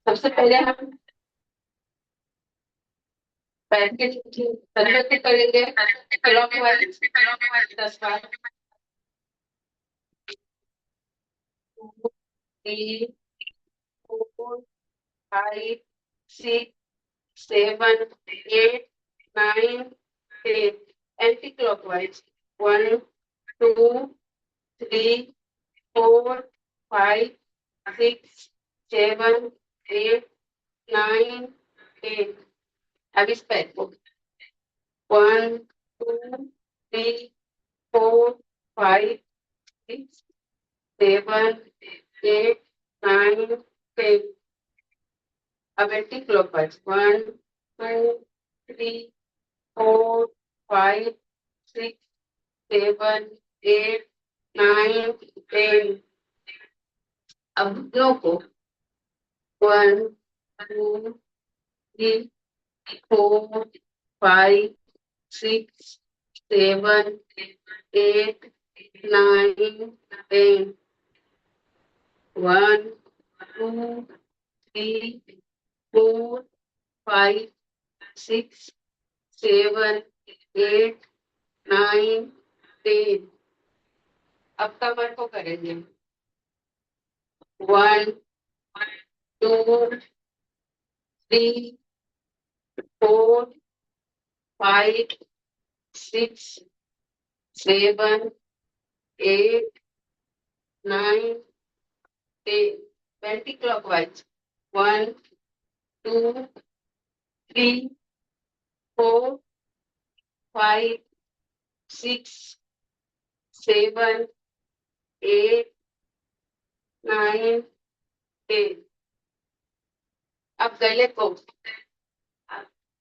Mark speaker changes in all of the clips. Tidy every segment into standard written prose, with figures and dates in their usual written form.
Speaker 1: सबसे पहले हम पैर के तलवे पे करेंगे क्लॉकवाइज 10 बार। 2 3 4 5 6 7 8 9 10 एंटी क्लॉकवाइज 1 2 3 4 5 6 7 8 9 10। अब इस पैर को 1 2 3 4 5 6 7 8 9 10। अब एंटी क्लॉकवाइज 1 2 3 4 5 6 7 8 9 10। अब घुटनों को 1 2 3 4 5 6 7 8 9 10। 1 2 3 4 5 6 7 8 9 10। अब कमर को करेंगे 1 2 3 4 5 6 7 8 9 10। Anti clockwise 1 2 3 4 5 6 7 8 9 10। अब गले को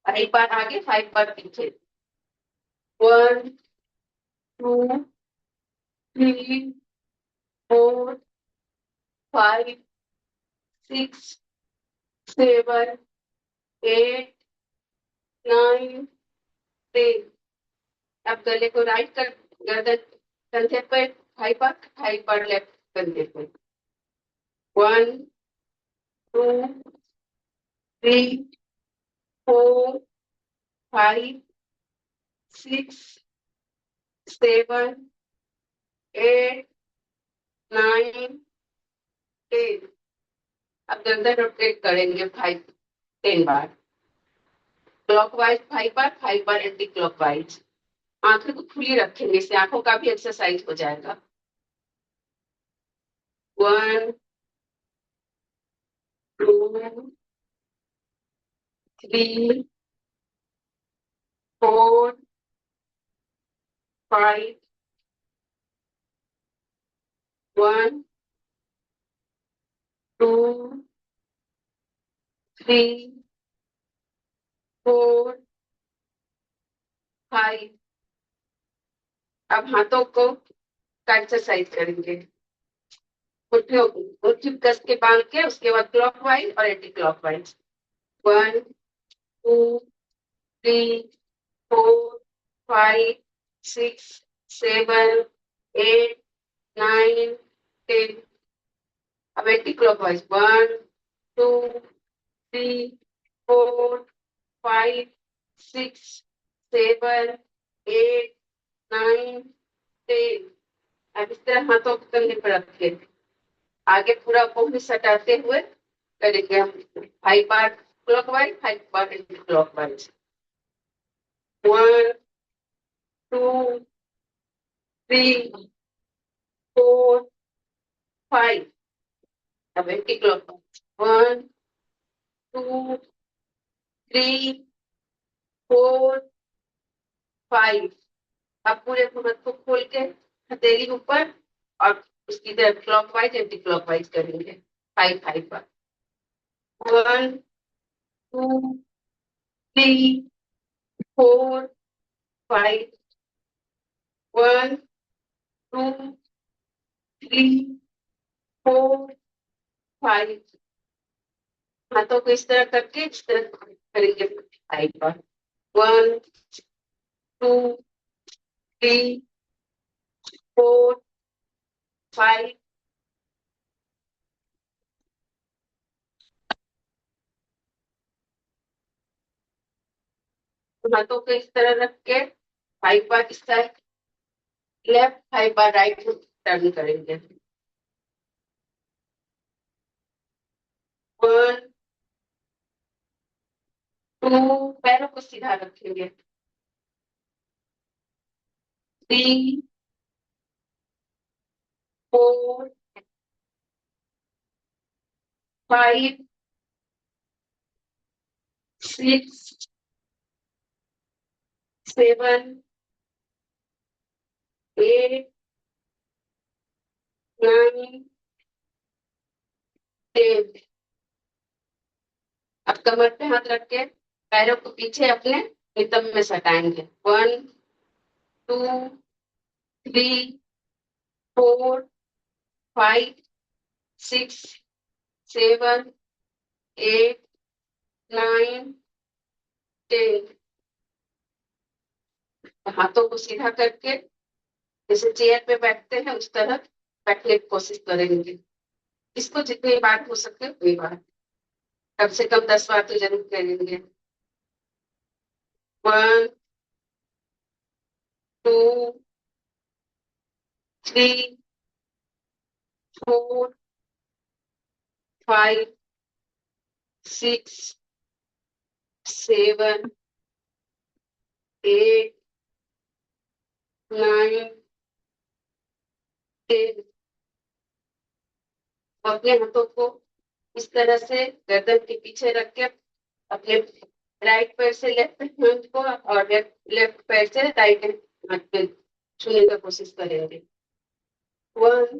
Speaker 1: 5 बार आगे 5 बार पीछे 1 2 3 4 5 6 7 8 9 10। अब गले को राइट कर गर्दन कंधे पर 5 बार लेफ्ट कंधे पर 1 2 3 4 5 6 7 8 9 10। अब गर्दन रोटेट करेंगे 10 बार क्लॉकवाइज 5 बार एंटी क्लॉकवाइज। आंखें को खुली रखेंगे, इससे आंखों का भी एक्सरसाइज हो जाएगा। 1 2 3 4 5 1 2 3 4 5। अब हाथों को का एक्सरसाइज करेंगे, मुट्ठियों को मुट्ठी कस के बांध के, उसके बाद क्लॉकवाइज और एंटी क्लॉकवाइज 1 2 3 4 5 6 7 8 9 10। अब एंटी क्लॉकवाइज 1 2 3 4 5 6 7 8 9 10। अब इस तरह हाथों को कंधे पर रख के आगे पूरा कोहनी सटाते हुए करेंगे हम 5 बार क्लॉकवाइज 5 बार एंटी क्लॉकवाइज 1 2 3 4 5। अब एंटी क्लॉकवाइज 1 2 3 4 5। अब पूरे हाथ को खोल के हथेली ऊपर और उसकी तरफ क्लॉकवाइज एंटी क्लॉकवाइज करेंगे 5 बार 1 2 3 4 5। 1 2 3 4 5। हाथों को इस तरह करके इस तरह करेंगे 5 बार 1 2 3 4 5 हाथों को इस तरह रख के 5 बार इस साइड लेफ्ट, 5 बार राइट टर्न करेंगे। 1 2, पैरों को सीधा रखेंगे। 3 4 5 6 7 8 9 10। अब कमर पे हाथ रख के पैरों को पीछे अपने रिदम में सटाएंगे। 1 2 3 4 5 6 7 8 9 10। हाथों को सीधा करके जैसे चेयर पे बैठते हैं उस तरह बैठने की कोशिश करेंगे। इसको जितनी बार हो सके उतनी बार, कम से कम 10 बार तो जरूर करेंगे। 1 2 3 4 5 6 7 8 9 10। अपने हाथों को इस तरह से गर्दन के पीछे रख के अपने राइट पैर से लेफ्ट हैंड को और लेफ्ट पैर से राइट हाथ पे छूने का कोशिश करेंगे। 1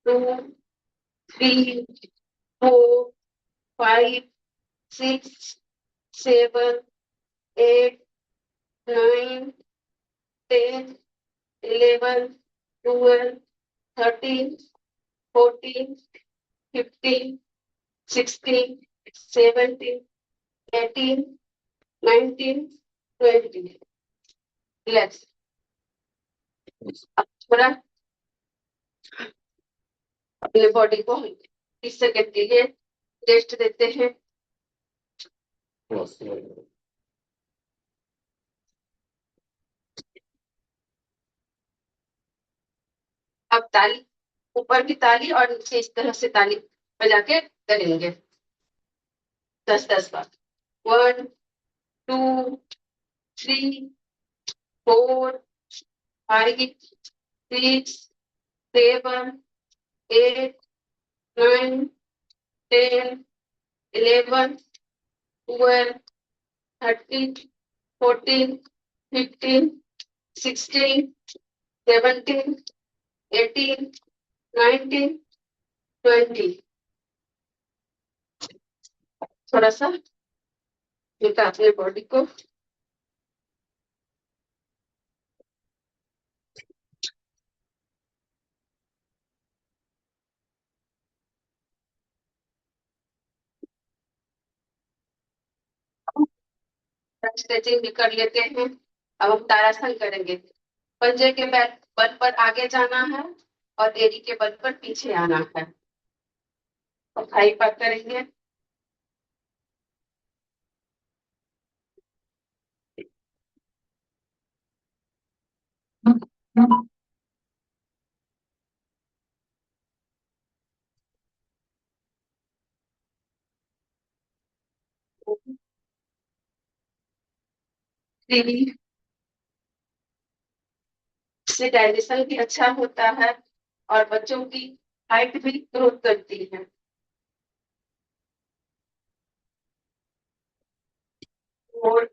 Speaker 1: 2 3 4 5 6 7 8 9 10 11 12 13 14 15 16 17 18 19 20। रिलैक्स। अब थोड़ा अपने बॉडी को 30 सेकंड के लिए रेस्ट देते हैं। अब ताली, ऊपर की ताली और नीचे इस तरह से ताली बजा के करेंगे 10-10 बार। 1 2 3 4 5 6 7 8 9 10 11 12 13 14 15 16 17 18 19 20। थोड़ा सा हल्का अपने बॉडी को स्ट्रेचिंग भी कर लेते हैं। अब हम तारासन करेंगे। पंजे के बल पर आगे जाना है और एड़ी के बल पर पीछे आना है। और 5 बार करेंगे। इससे डाइजेशन भी अच्छा होता है और बच्चों की हाइट भी ग्रोथ करती है। 4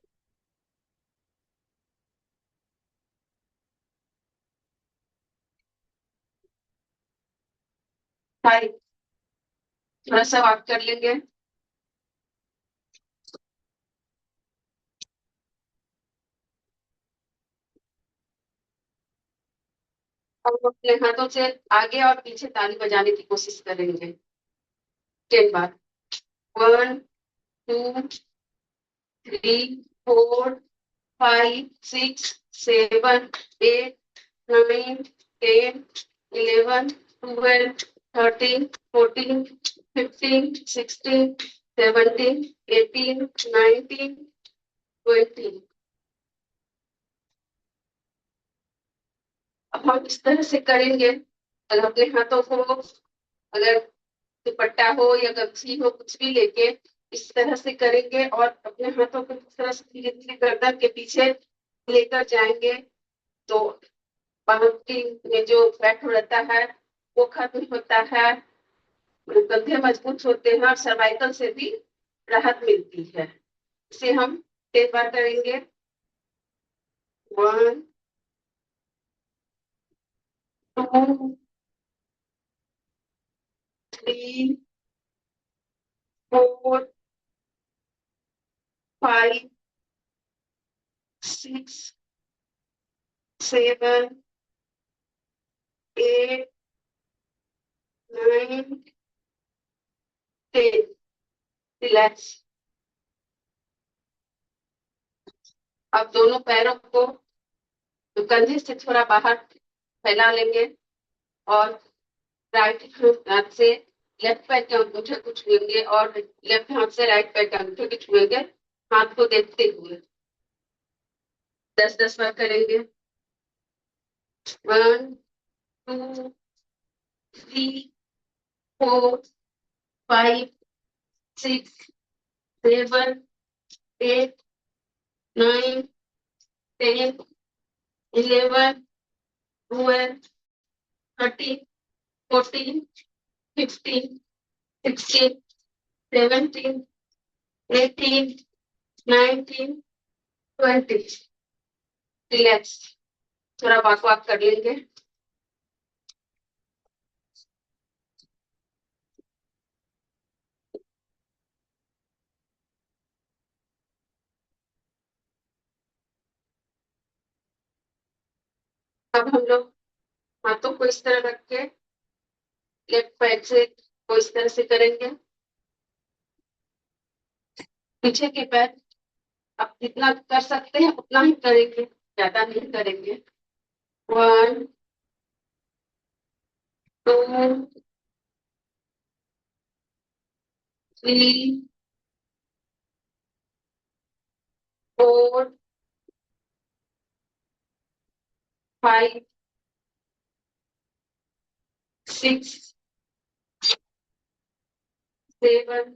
Speaker 1: 5। थोड़ा सा वॉक कर लेंगे। और अपने हाथों से आगे और पीछे ताली बजाने की कोशिश करेंगे 10 बार। 1 2 3 4 5 6 7 8 9 10 11 12 13 14 15 16 17 18 19 20। अब हम इस तरह से करेंगे। अगर अपने हाथों को, अगर दुपट्टा हो या गमछी हो, कुछ भी लेके इस तरह से करेंगे और अपने हाथों को इस तरह से धीरे धीरे गर्दन के पीछे लेकर जाएंगे, तो बाउंड्री में जो फैट रहता है वो खत्म होता है, कंधे मजबूत होते हैं और सर्वाइकल से भी राहत मिलती है। इसे हम 10 बार करेंगे। 1, 2, 3, 4, 5, 6, 7, 8, 9, 10। रिलैक्स। अब दोनों पैरों को कंधे से थोड़ा बाहर फैला लेंगे और राइट हाथ से लेफ्ट पैर के अंगूठे को छुएंगे और लेफ्ट हाथ से राइट पैर के अंगूठे को छुएंगे, हाथ को देखते हुए 10-10 बार करेंगे। 1, 2, 3, 4, 5, 6, 7, 8, 9, 10, 11, 12, 13, 14, 15, 16, 17, 18, 19, 20। रिलैक्स। थोड़ा वाक वाक कर लेंगे। अब हम लोग हाथों को इस तरह रख के लेफ्ट पैर से को इस तरह से करेंगे। पीछे के पैर आप जितना कर सकते हैं उतना ही करेंगे, ज्यादा नहीं करेंगे। 1, 2, 3, 4, 5, 6, 7,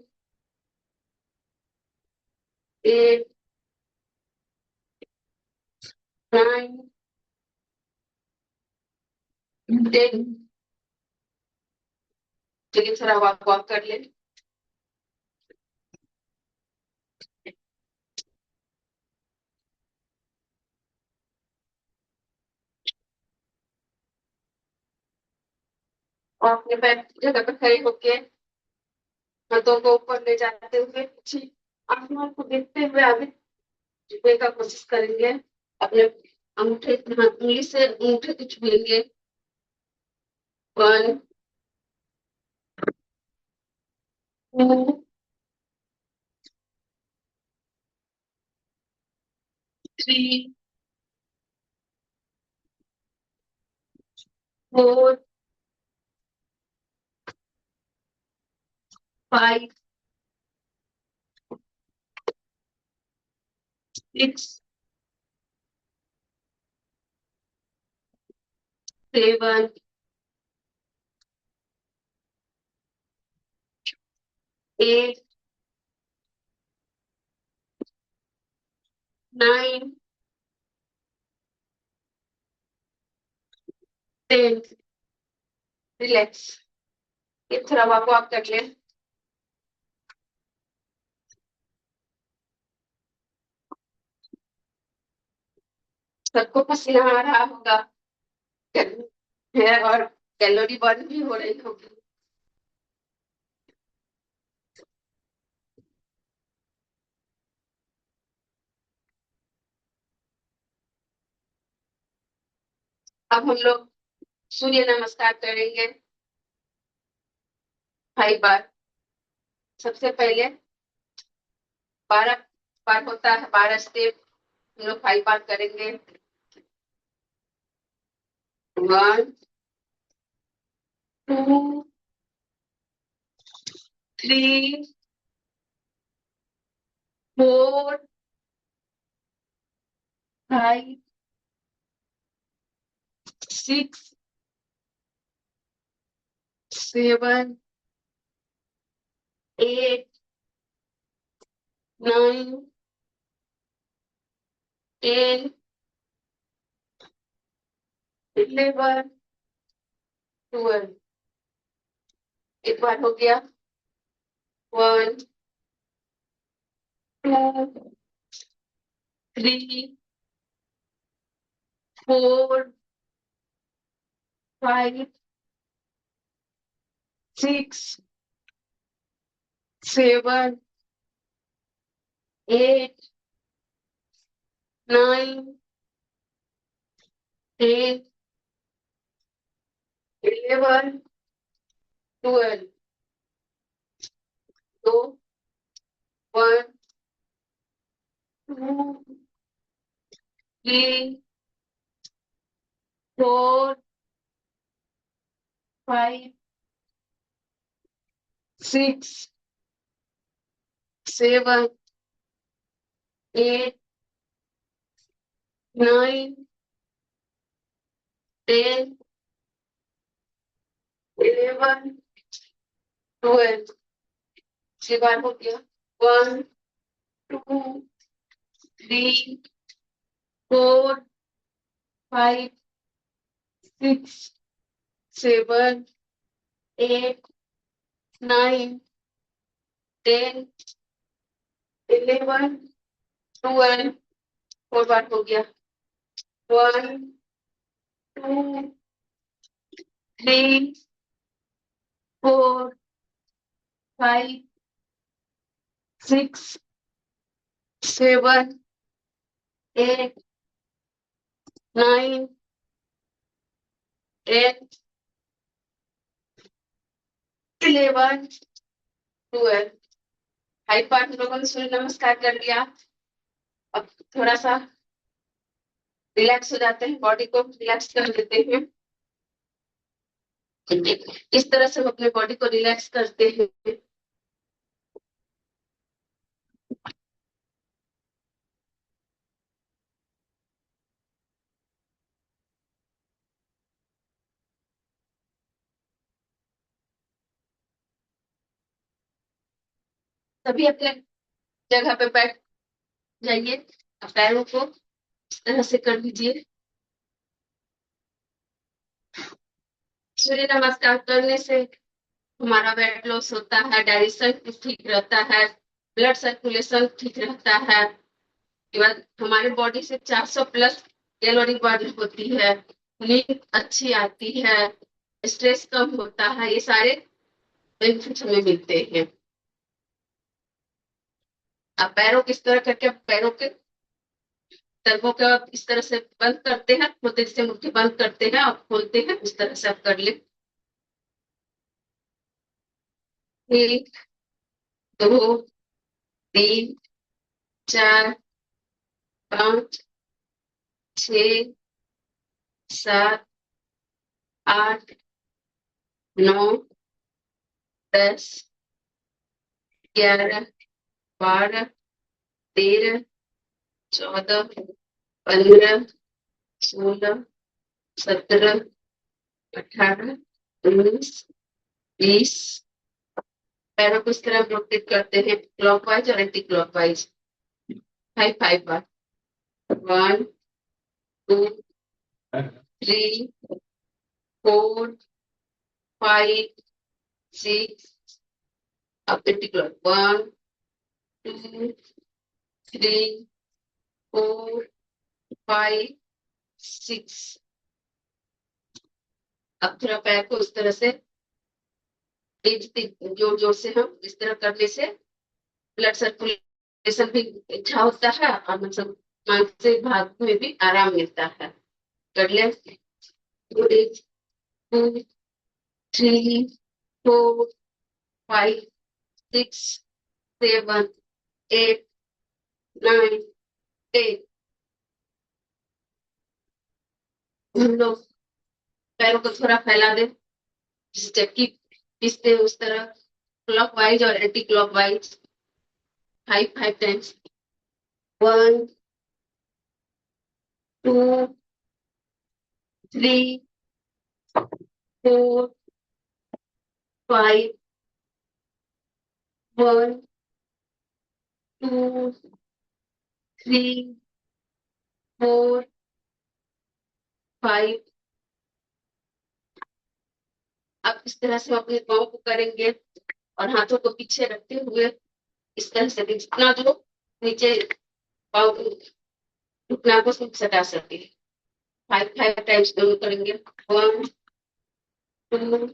Speaker 1: 8, 9, 10। चलिए थोड़ा वॉक वॉक कर ले। और अपने पैर की जगह पर खड़े होके हाथों को ऊपर ले जाते हुए पीछे आसमान को देखते हुए आगे झुकने का कोशिश करेंगे। अपने अंगूठे उंगली से अंगूठे को छुएंगे। 1, 2, 3, 4, 5, 6, 7, 8, 9, 10। रिलैक्स। ये थोड़ा वॉक वॉक कर ले। सबको पसीना आ रहा होगा, गर्मी है और कैलोरी बर्न भी हो रही होगी। अब हम लोग सूर्य नमस्कार करेंगे 5 बार। सबसे पहले 12 बार होता है, 12 स्टेप हम लोग 5 बार करेंगे। 1, 2, 3, 4, 5, 6, 7, 8, 9, 10, 11, 12। एक बार हो गया। 1, 2, 3, 4, 5, 6, 7, 8, 9, 10, 11, 12। 2, 1, 2, 3, 4, 5, 6, 7, 8, 9, 10, 11, 12। इसके बाद हो गया। 1, 2, 3, 4, 5, 6, 7, 8, 9, 10, 11, 12। और बार हो गया। 1, 2, 3, 4, 5, 6, 7, 8, 9, 10, 11, 12। हाई पार्ट लोगों ने सूर्य नमस्कार कर लिया। अब थोड़ा सा रिलैक्स हो जाते हैं, बॉडी को रिलैक्स कर लेते हैं। इस तरह से हम अपने बॉडी को रिलैक्स करते हैं। तभी अपने जगह पे बैठ जाइए। पैरों को इस तरह से कर दीजिए। सूर्य नमस्कार करने से हमारा वेट लॉस होता है, डाइजेशन ठीक रहता है, ब्लड सर्कुलेशन ठीक रहता है। के बाद हमारे बॉडी से 400 प्लस कैलोरी बर्न होती है, नींद अच्छी आती है, स्ट्रेस कम होता है। ये सारे बेनिफिट हमें मिलते हैं। आप पैरों किस तरह करके पैरों के तलवों को आप इस तरह से बंद करते हैं, खोलते जैसे मुट्ठी बंद करते हैं और खोलते हैं, उस तरह से आप कर ले। 1, 2, 3, 4, 5, 6, 7, 8, 9, 10, 11, 12, 13, 14, 15, 16, 17, 18, 19, 20। पैरों को इस तरह रोटेट करते हैं, क्लॉकवाइज और एंटी क्लॉकवाइज। 5 5 बार। 1, 2, 3, 4, 5, 6। अब एंटी क्लॉक। 1, 2, 3, 4, 5, 6। अब थोड़ा पैर को इस तरह से जोर जोर से हम इस तरह करने से ब्लड सर्कुलेशन भी अच्छा होता है और मतलब मानसिक भाग में भी आराम मिलता है। कर ले। 1, 2, 3, 4, 5, 6, 7, 8, 9, 10। हम लोग पैरों को थोड़ा फैला दे, जिस चक्की पीसते हैं उस तरह, क्लॉकवाइज और anti clockwise. 5 5 times. 1, two, three, four, five, one, two, three, four, five. अब इस तरह से हम अपने पाँव को करेंगे और हाथों को पीछे रखते हुए इस तरह से जितना जो नीचे पाँव को घुटना को सटा सके। फाइव फाइव टाइम्स दोनों करेंगे। One, two,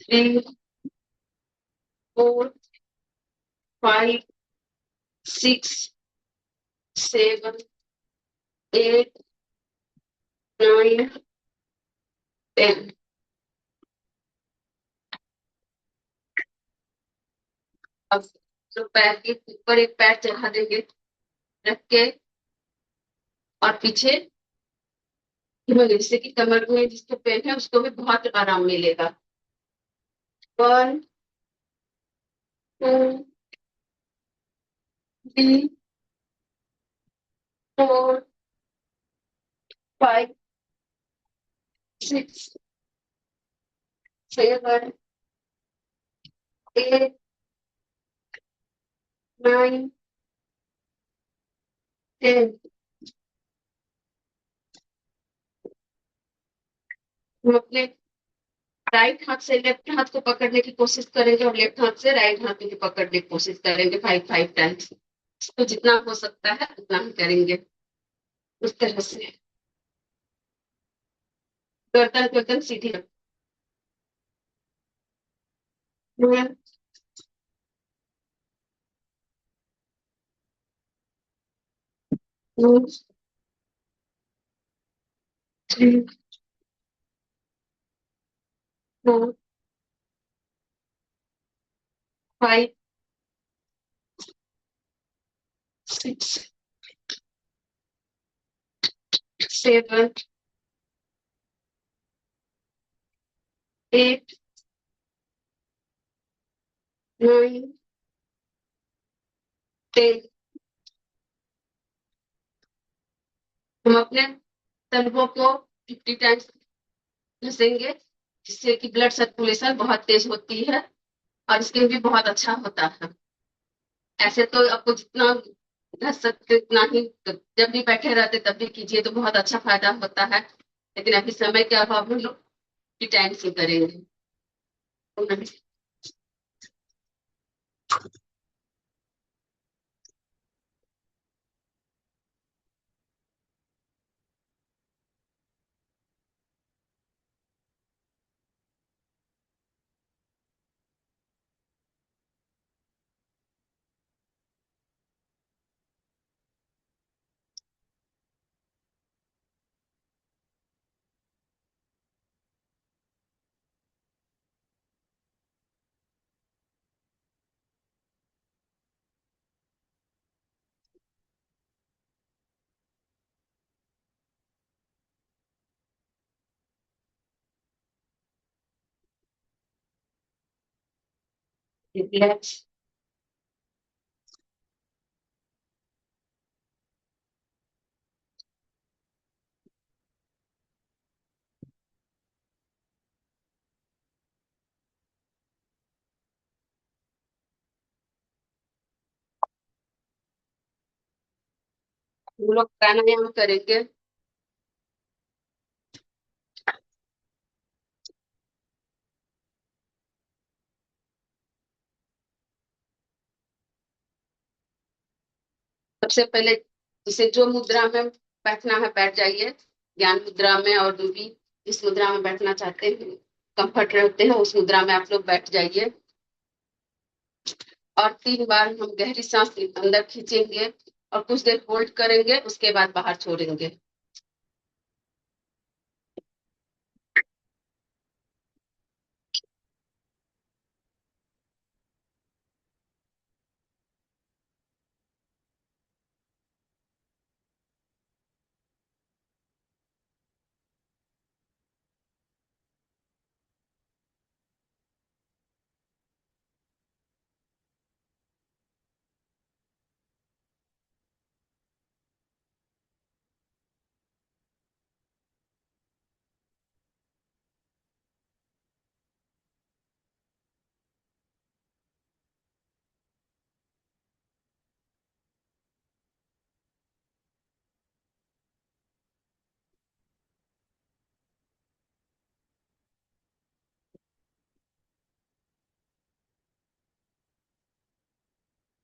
Speaker 1: three, four, five, six, seven, eight, nine, ten. अब जो पैर के ऊपर एक पैर चढ़ा देंगे, रख के, और पीछे जिससे कि कमर में जिसको पेन है उसको भी बहुत आराम मिलेगा। One, two, three, four, five, six, seven, eight, nine, ten. हम अपने राइट हाथ से लेफ्ट हाथ को पकड़ने की कोशिश करेंगे और लेफ्ट हाथ से राइट हाथ को पकड़ने की कोशिश करेंगे फाइव फाइव टाइम्स। तो जितना हो सकता है उतना ही करेंगे उस तरह से। गर्दन गर्दन सीधी रखना। Two, three, four, five, six, seven, eight, nine, ten. हम अपने तलवों को 50 टाइम्स घसेंगे जिससे कि ब्लड सर्कुलेशन बहुत तेज होती है और स्किन भी बहुत अच्छा होता है। ऐसे तो आपको जितना घस सकते उतना ही, तो जब भी बैठे रहते तब भी कीजिए तो बहुत अच्छा फायदा होता है। लेकिन अभी समय के अभाव में लोग 50 टाइम्स ही करेंगे। रिलैक्स। हम लोग प्राणायाम करेंगे। सबसे पहले जिसे जो मुद्रा में बैठना है बैठ जाइए। ज्ञान मुद्रा में और जो भी जिस मुद्रा में बैठना चाहते हैं, कंफर्ट रहते हैं, उस मुद्रा में आप लोग बैठ जाइए। और 3 बार हम गहरी सांस अंदर खींचेंगे और कुछ देर होल्ड करेंगे, उसके बाद बाहर छोड़ेंगे।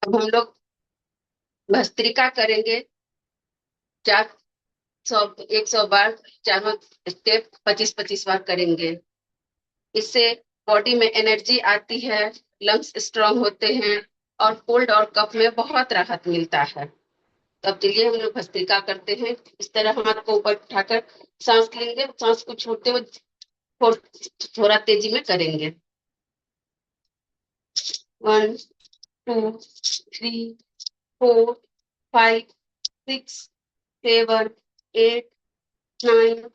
Speaker 1: अब हम लोग भस्त्रिका करेंगे। 400, 100 बार, चारों स्टेप 25-25 बार करेंगे। इससे बॉडी में एनर्जी आती है, लंग्स स्ट्रांग होते हैं और कोल्ड और कफ में बहुत राहत मिलता है। तो अब चलिए हम लोग भस्त्रिका करते हैं। इस तरह हाथ को ऊपर उठाकर सांस लेंगे, सांस को छोड़ते हुए थोड़ा तेजी में करेंगे। 1, 2, 3, 4, 5, 6, 7, 8, 9,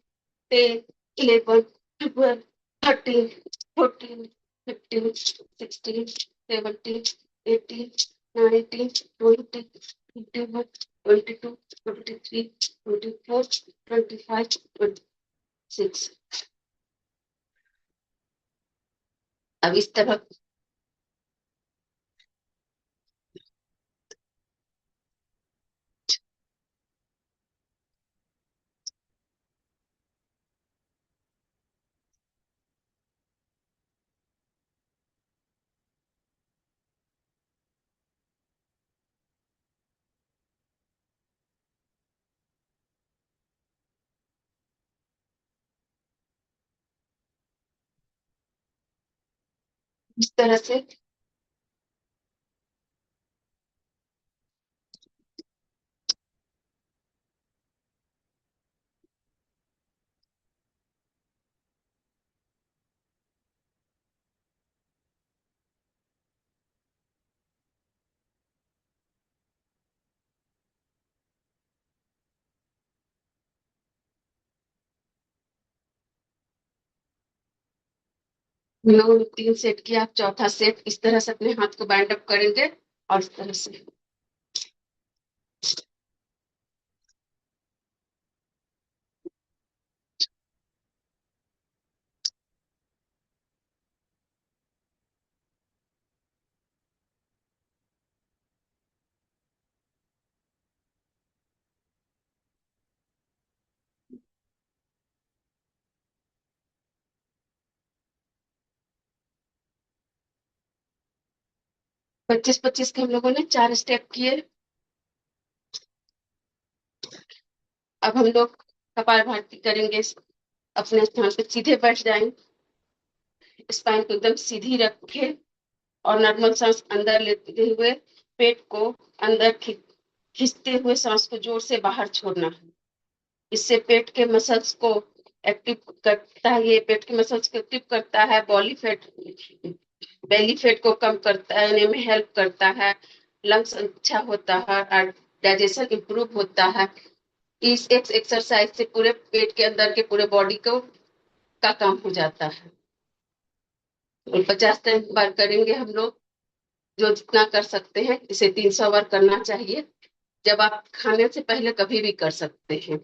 Speaker 1: 10, 11, 12, 13, 14, 15, 16, 17, 18, 19, 20, 21, 22, 23, 24, 25, 26। अब इस तरह इस तरह से 3 सेट किया। चौथा सेट इस तरह से अपने हाथ को बैंड अप करेंगे और इस तरह से 25-25 के हम लोगों ने 4 स्टेप किए। अब हम लोग कपालभाति करेंगे। अपने स्थान पे सीधे बैठ जाएं, स्पाइन को एकदम सीधी रखें और नॉर्मल सांस अंदर लेते हुए पेट को अंदर खींचते हुए सांस को जोर से बाहर छोड़ना है। इससे पेट के मसल्स को एक्टिव करता है, ये पेट के मसल्स को एक्टिव करता है, बेली फैट को कम करने में हेल्प करता है, लंग्स अच्छा होता है और डाइजेशन इंप्रूव होता है। इस एक एक्सरसाइज से पूरे पेट के अंदर के पूरे बॉडी को का काम हो जाता है। और 50 बार करेंगे हम लोग, जो जितना कर सकते हैं। इसे 300 बार करना चाहिए। जब आप खाने से पहले कभी भी कर सकते हैं।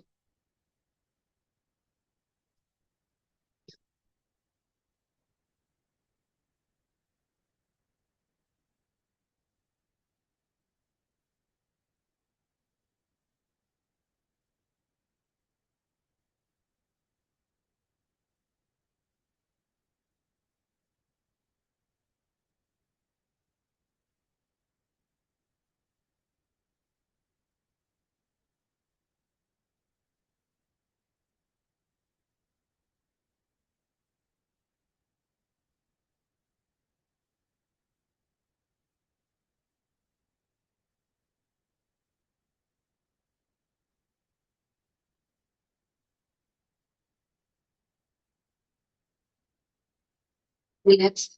Speaker 1: रिलैक्स।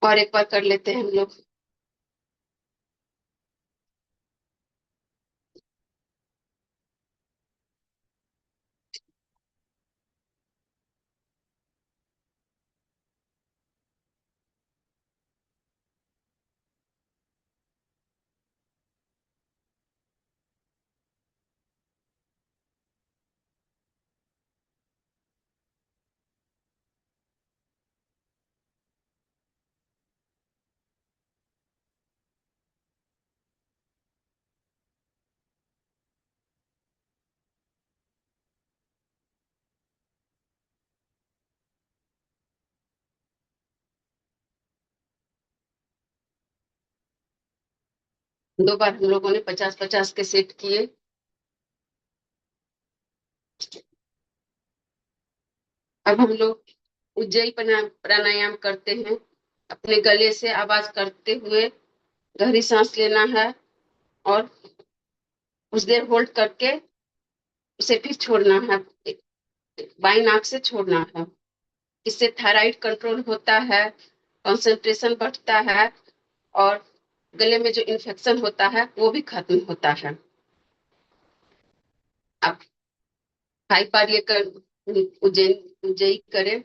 Speaker 1: और एक बार कर लेते हैं हम लोग। दो बार हम लोगों ने 50-50 के सेट किए। अब हम लोग उज्जयी प्राणायाम करते हैं। अपने गले से आवाज करते हुए गहरी सांस लेना है और कुछ देर होल्ड करके उसे फिर छोड़ना है, बाई नाक से छोड़ना है। इससे थायराइड कंट्रोल होता है, कंसंट्रेशन बढ़ता है और गले में जो इन्फेक्शन होता है वो भी खत्म होता है। आप 5 बार ये कर उज्जैन उज्जयी करें।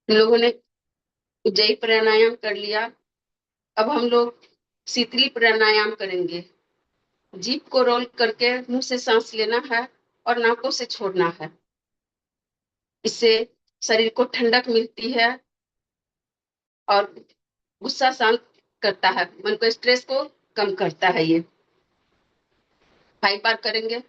Speaker 1: लोगों ने उज्जयी प्राणायाम कर लिया। अब हम लोग शीतली प्राणायाम करेंगे। जीभ को रोल करके मुंह से सांस लेना है और नाकों से छोड़ना है। इससे शरीर को ठंडक मिलती है और गुस्सा शांत करता है, मन को स्ट्रेस को कम करता है। ये 5 बार करेंगे।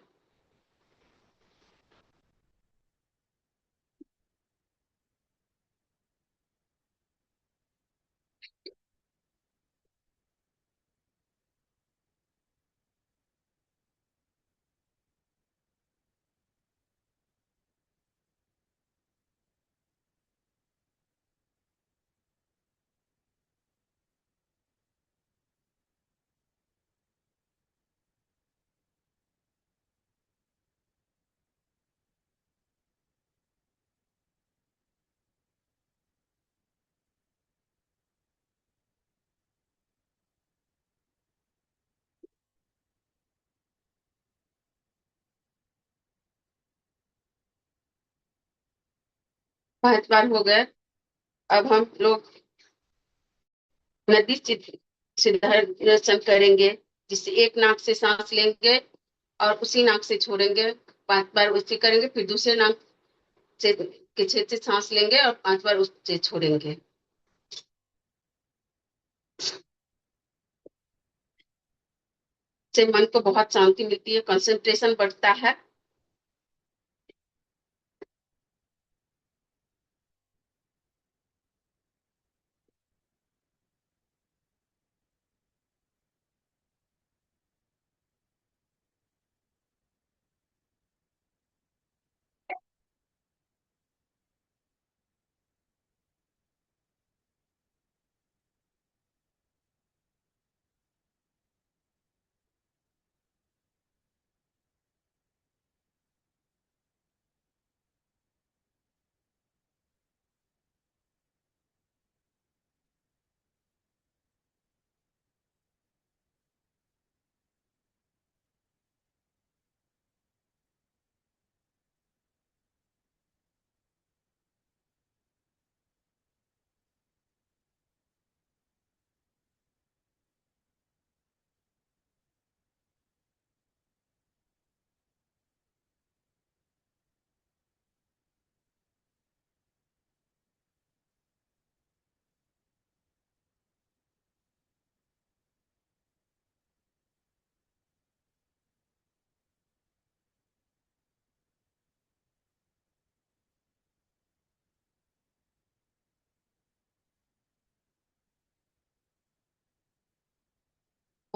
Speaker 1: 5 बार हो गए। अब हम लोग नदी सिद्धासन करेंगे, जिससे एक नाक से सांस लेंगे और उसी नाक से छोड़ेंगे। 5 बार उससे करेंगे, फिर दूसरे नाक से के छेद से सांस लेंगे और 5 बार उससे छोड़ेंगे। से मन को बहुत शांति मिलती है, कंसंट्रेशन बढ़ता है।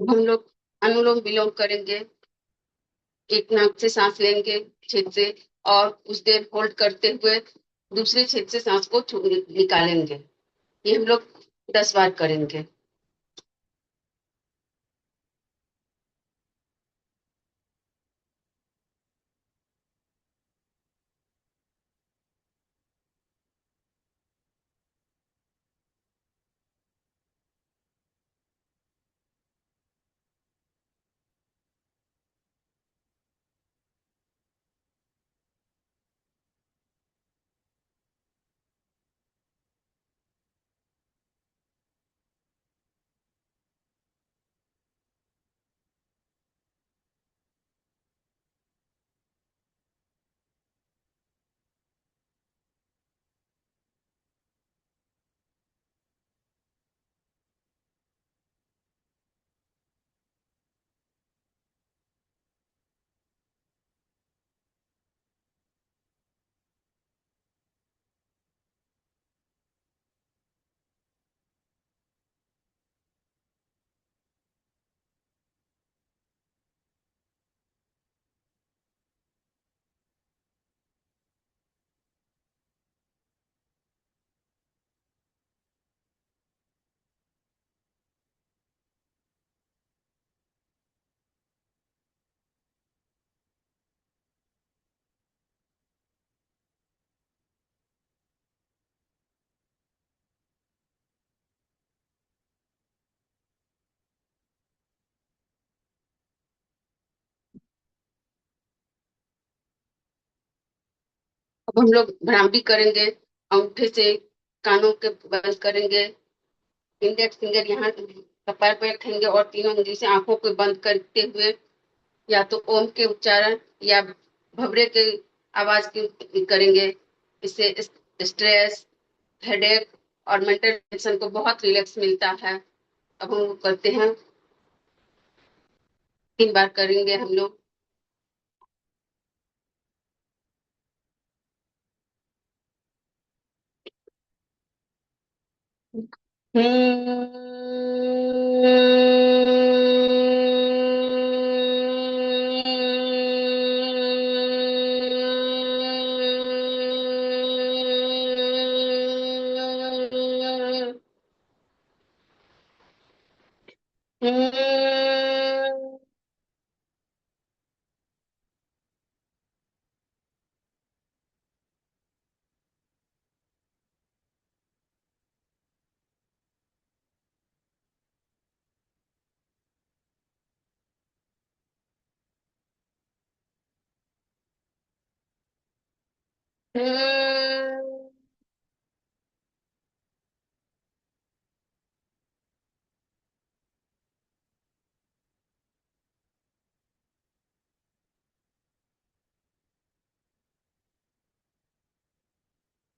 Speaker 1: अब हम लोग अनुलोम विलोम करेंगे। एक नाक से सांस लेंगे छेद से, और कुछ देर होल्ड करते हुए दूसरे छेद से सांस को निकालेंगे। ये हम लोग 10 बार करेंगे। अब हम लोग भ्रामरी करेंगे। अंगूठे से कानों के बंद करेंगे। इंडेक्स फिंगर यहाँ कपार पर रखेंगे और तीनों उंगली से आंखों को बंद करते हुए या तो ओम के उच्चारण या भवरे के आवाज की करेंगे। इससे स्ट्रेस, हेडेक और मेंटल टेंशन को बहुत रिलैक्स मिलता है। अब हम करते हैं, 3 बार करेंगे हम लोग।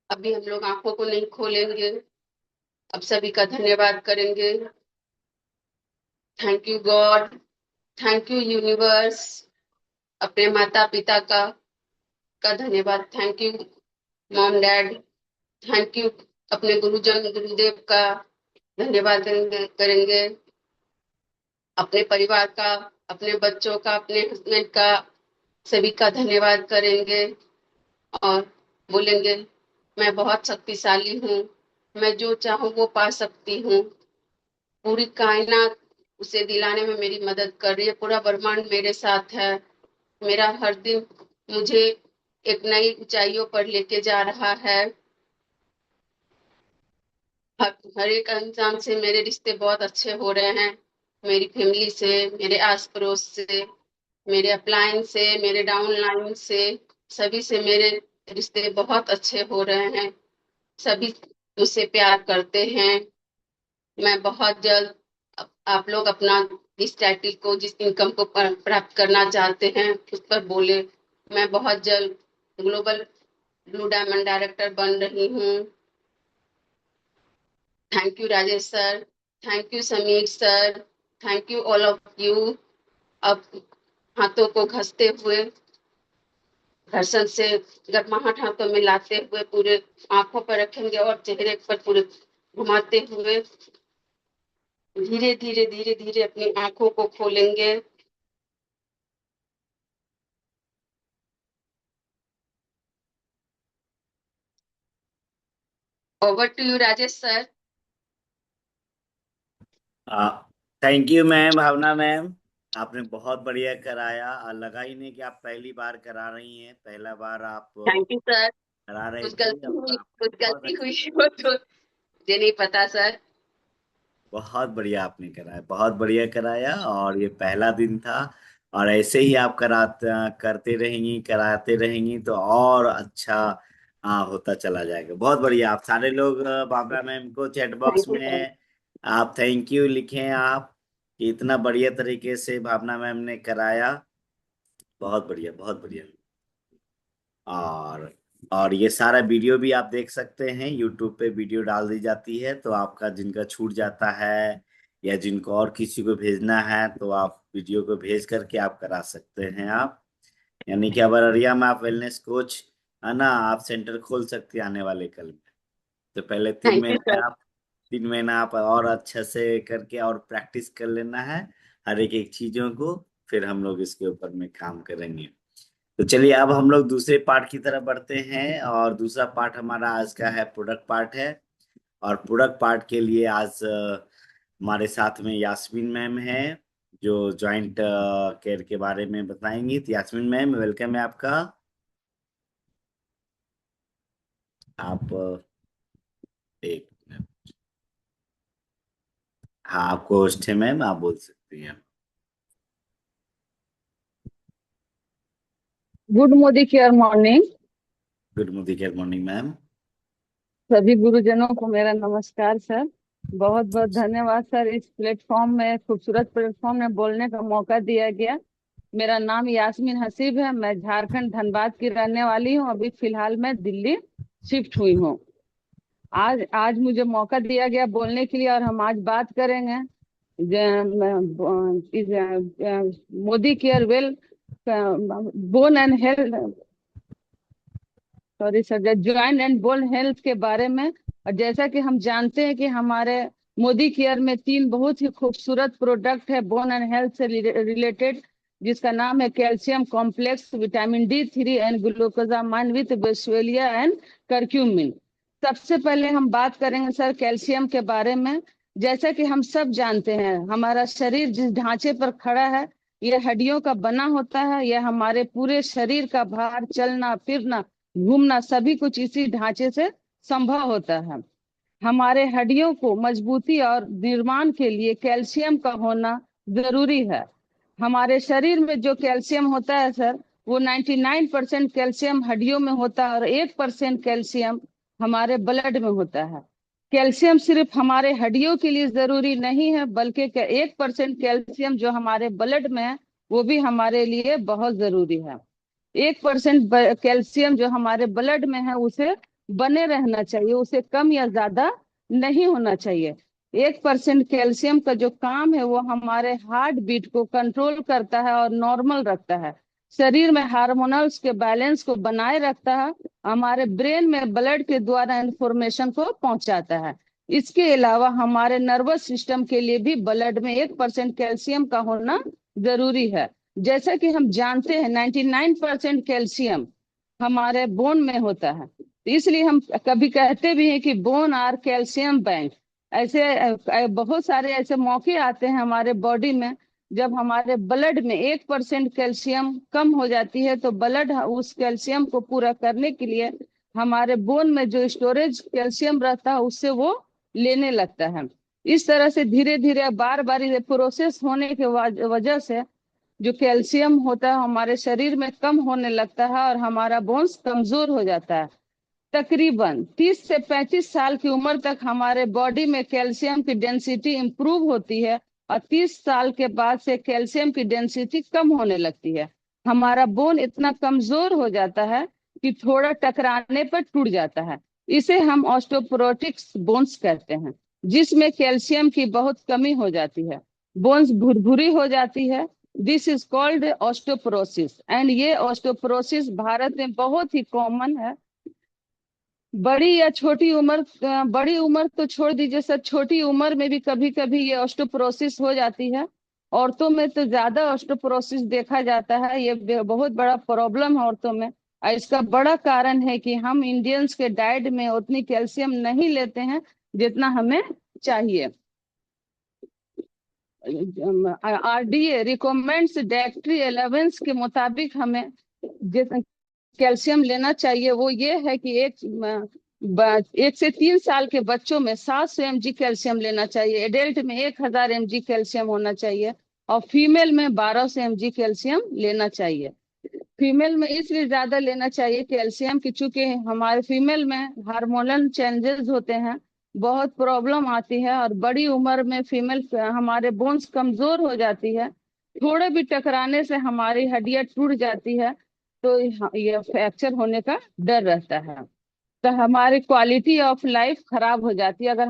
Speaker 1: अभी हम लोग आंखों को नहीं खोलेंगे। अब सभी का धन्यवाद करेंगे। Thank you God, thank you universe. अपने माता पिता का धन्यवाद। Thank you mom dad. Thank you अपने गुरुजन गुरुदेव का धन्यवाद करेंगे। अपने परिवार का, अपने बच्चों का, अपने हस्बैंड का, सभी का धन्यवाद करेंगे। और बोलेंगे, मैं बहुत शक्तिशाली हूँ। मैं जो चाहूँ वो पा सकती हूँ। पूरी कायनात उसे दिलाने में मेरी मदद कर रही है। पूरा ब्रह्मांड मेरे साथ है। मेरा हर दिन मुझे एक नई ऊंचाइयों पर लेके जा रहा है। हर एक इंसान से मेरे रिश्ते बहुत अच्छे हो रहे हैं। मेरी फैमिली से, मेरे आस पड़ोस से, मेरे अपलाइन से, मेरे डाउन लाइन से, सभी से मेरे रिश्ते बहुत अच्छे हो रहे हैं। सभी मुझसे प्यार करते हैं। मैं बहुत जल्द आप लोग अपना जिस टाइटल को, जिस इनकम को प्राप्त करना चाहते हैं उस पर बोले। मैं बहुत जल्द ग्लोबल ब्लू डायमंड डायरेक्टर बन रही हूँ। Thank you Rajesh sir. Thank you Sameer sir. Thank you all of you. अब हाथों को घसते हुए, घर्षण से गर्माहट हाथों में लाते हुए पूरे आंखों पर रखेंगे और चेहरे पर पूरे घुमाते हुए धीरे धीरे धीरे धीरे अपनी आंखों को खोलेंगे। Over to you Rajesh sir.
Speaker 2: Thank you ma'am, Bhavna ma'am. आपने बहुत बढ़िया कराया और लगा ही नहीं कि आप पहली बार करा रही हैं। पहला बार आप
Speaker 1: थैंक यू सर।
Speaker 2: करा रहे
Speaker 1: कुछ
Speaker 2: थे
Speaker 1: गलती
Speaker 2: और
Speaker 1: हुई,
Speaker 2: आपने
Speaker 1: कुछ
Speaker 2: बहुत
Speaker 1: गलती
Speaker 2: अच्छे
Speaker 1: हुई
Speaker 2: से
Speaker 1: हो तो मुझे नहीं पता सर।
Speaker 2: बहुत बढ़िया आपने कराया, बहुत बढ़िया कराया। और ये पहला दिन था और ऐसे ही आप करते रहेंगी, कराते रहेंगी तो और अच्छा होता चला जाएगा। बहुत बढ़िया। आप सारे लोग बाबरा मैम को chat box
Speaker 1: thank you sir.
Speaker 2: में आप थैंक यू लिखें आप कि इतना बढ़िया तरीके से भावना मैम ने कराया। बहुत बढ़िया, बहुत बढ़िया। और और ये सारा वीडियो भी आप देख सकते हैं, यूट्यूब पे वीडियो डाल दी जाती है, तो आपका जिनका छूट जाता है या जिनको और किसी को भेजना है तो आप वीडियो को भेज करके आप करा सकते हैं आप। यानी कि अब अररिया में आप वेलनेस कोच है ना, आप सेंटर खोल सकते हैं आने वाले कल में। तो पहले तीन
Speaker 1: थैंक यू
Speaker 2: महीने
Speaker 1: सर।
Speaker 2: आप 3 महीना आप और अच्छे से करके और प्रैक्टिस कर लेना है हर एक एक चीजों को। फिर हम लोग इसके ऊपर में काम करेंगे। तो चलिए अब हम लोग दूसरे पार्ट की तरफ बढ़ते हैं और दूसरा पार्ट हमारा आज का है प्रोडक्ट पार्ट है। और प्रोडक्ट पार्ट के लिए आज हमारे साथ में यास्मीन मैम है जो जॉइंट केयर के बारे में बताएंगी। तो यास्मीन मैम, वेलकम है आपका। आप एक मिनट। हाँ, आपको होस्ट है मैम, आप बोल सकती हैं।
Speaker 3: Good Modi care morning.
Speaker 2: Good morning ma'am.
Speaker 3: सभी गुरुजनों को मेरा नमस्कार सर। बहुत बहुत धन्यवाद सर, इस प्लेटफॉर्म में, खूबसूरत प्लेटफॉर्म में बोलने का मौका दिया गया। मेरा नाम यास्मीन हसीब है। मैं झारखंड धनबाद की रहने वाली हूँ। अभी फिलहाल मैं दिल्ली शिफ्ट हुई हूँ। आज आज मुझे मौका दिया गया बोलने के लिए और हम आज बात करेंगे Modi care well bone and health, sorry sir, joint and bone health के बारे में। और जैसा कि हम जानते हैं कि हमारे मोदी केयर में 3 बहुत ही खूबसूरत प्रोडक्ट है बोन एंड हेल्थ से रिलेटेड, जिसका नाम है calcium complex, vitamin D3 and glucosamine with boswellia and curcumin. सबसे पहले हम बात करेंगे सर कैल्शियम के बारे में। जैसा कि हम सब जानते हैं, हमारा शरीर जिस ढांचे पर खड़ा है, यह हड्डियों का बना होता है। यह हमारे पूरे शरीर का भार, चलना फिरना, घूमना, सभी कुछ इसी ढांचे से संभव होता है। हमारे हड्डियों को मजबूती और निर्माण के लिए कैल्शियम का होना जरूरी है। हमारे शरीर में जो कैल्शियम होता है सर, वो 99% कैल्शियम हड्डियों में होता है और 1% कैल्शियम हमारे ब्लड में होता है। कैल्शियम सिर्फ हमारे हड्डियों के लिए जरूरी नहीं है, बल्कि 1% कैल्शियम जो हमारे ब्लड में है, वो भी हमारे लिए बहुत जरूरी है। 1% कैल्शियम जो हमारे ब्लड में है, उसे बने रहना चाहिए, उसे कम या ज्यादा नहीं होना चाहिए। 1% कैल्शियम का जो काम है, वो हमारे हार्ट बीट को कंट्रोल करता है और नॉर्मल रखता है, शरीर में हार्मोनल्स के बैलेंस को बनाए रखता है, हमारे ब्रेन में ब्लड के द्वारा इंफॉर्मेशन को पहुंचाता है। इसके अलावा हमारे नर्वस सिस्टम के लिए भी ब्लड में 1% कैल्शियम का होना जरूरी है। जैसा कि हम जानते हैं 99% कैल्शियम हमारे बोन में होता है, तो इसलिए हम कभी कहते भी हैं कि बोन आर कैल्शियम बैंक। ऐसे बहुत सारे ऐसे मौके आते हैं हमारे बॉडी में, जब हमारे ब्लड में 1% कैल्शियम कम हो जाती है, तो ब्लड उस कैल्शियम को पूरा करने के लिए हमारे बोन में जो स्टोरेज कैल्शियम रहता है, उससे वो लेने लगता है। इस तरह से धीरे धीरे बार बार ये प्रोसेस होने के वजह से जो कैल्शियम होता है हमारे शरीर में कम होने लगता है और हमारा बोन्स कमजोर हो जाता है। तकरीबन 30 से 35 साल की उम्र तक हमारे बॉडी में कैल्शियम की डेंसिटी इंप्रूव होती है और 30 साल के बाद से कैल्शियम की डेंसिटी कम होने लगती है। हमारा बोन इतना कमजोर हो जाता है कि थोड़ा टकराने पर टूट जाता है। इसे हम ऑस्टियोपोरोटिक्स बोन्स कहते हैं, जिसमें कैल्शियम की बहुत कमी हो जाती है, बोन्स भुरभुरी हो जाती है। This is called osteoporosis, and ये ऑस्टियोपोरोसिस भारत में बहुत ही कॉमन है। बड़ी उम्र तो छोड़ दीजिए सर, छोटी उम्र में भी कभी कभी ये ऑस्टियोपोरोसिस हो जाती है। औरतों में तो ज्यादा ऑस्टियोपोरोसिस देखा जाता है, ये बहुत बड़ा प्रॉब्लम है औरतों में। और इसका बड़ा कारण है कि हम इंडियंस के डाइट में उतनी कैल्शियम नहीं लेते हैं जितना हमें चाहिए। RDA रिकमेंड्स डाइटरी अलावेंस के मुताबिक हमें जितना कैल्शियम लेना चाहिए वो ये है कि 1 से 3 साल के बच्चों में 700 mg कैल्शियम लेना चाहिए, एडल्ट में 1000 mg कैल्शियम होना चाहिए, और फीमेल में 1200 mg कैल्शियम लेना चाहिए। फीमेल में इसलिए ज्यादा लेना चाहिए कैल्शियम कि चूंकि हमारे फीमेल में हार्मोनल चेंजेस होते हैं, बहुत प्रॉब्लम आती है, और बड़ी उम्र में फीमेल हमारे बोन्स कमजोर हो जाती है, थोड़े भी टकराने से हमारी हड्डियां टूट जाती है, तो ये फ्रैक्चर होने का डर रहता है। तो हमारी क्वालिटी ऑफ लाइफ खराब हो जाती है अगर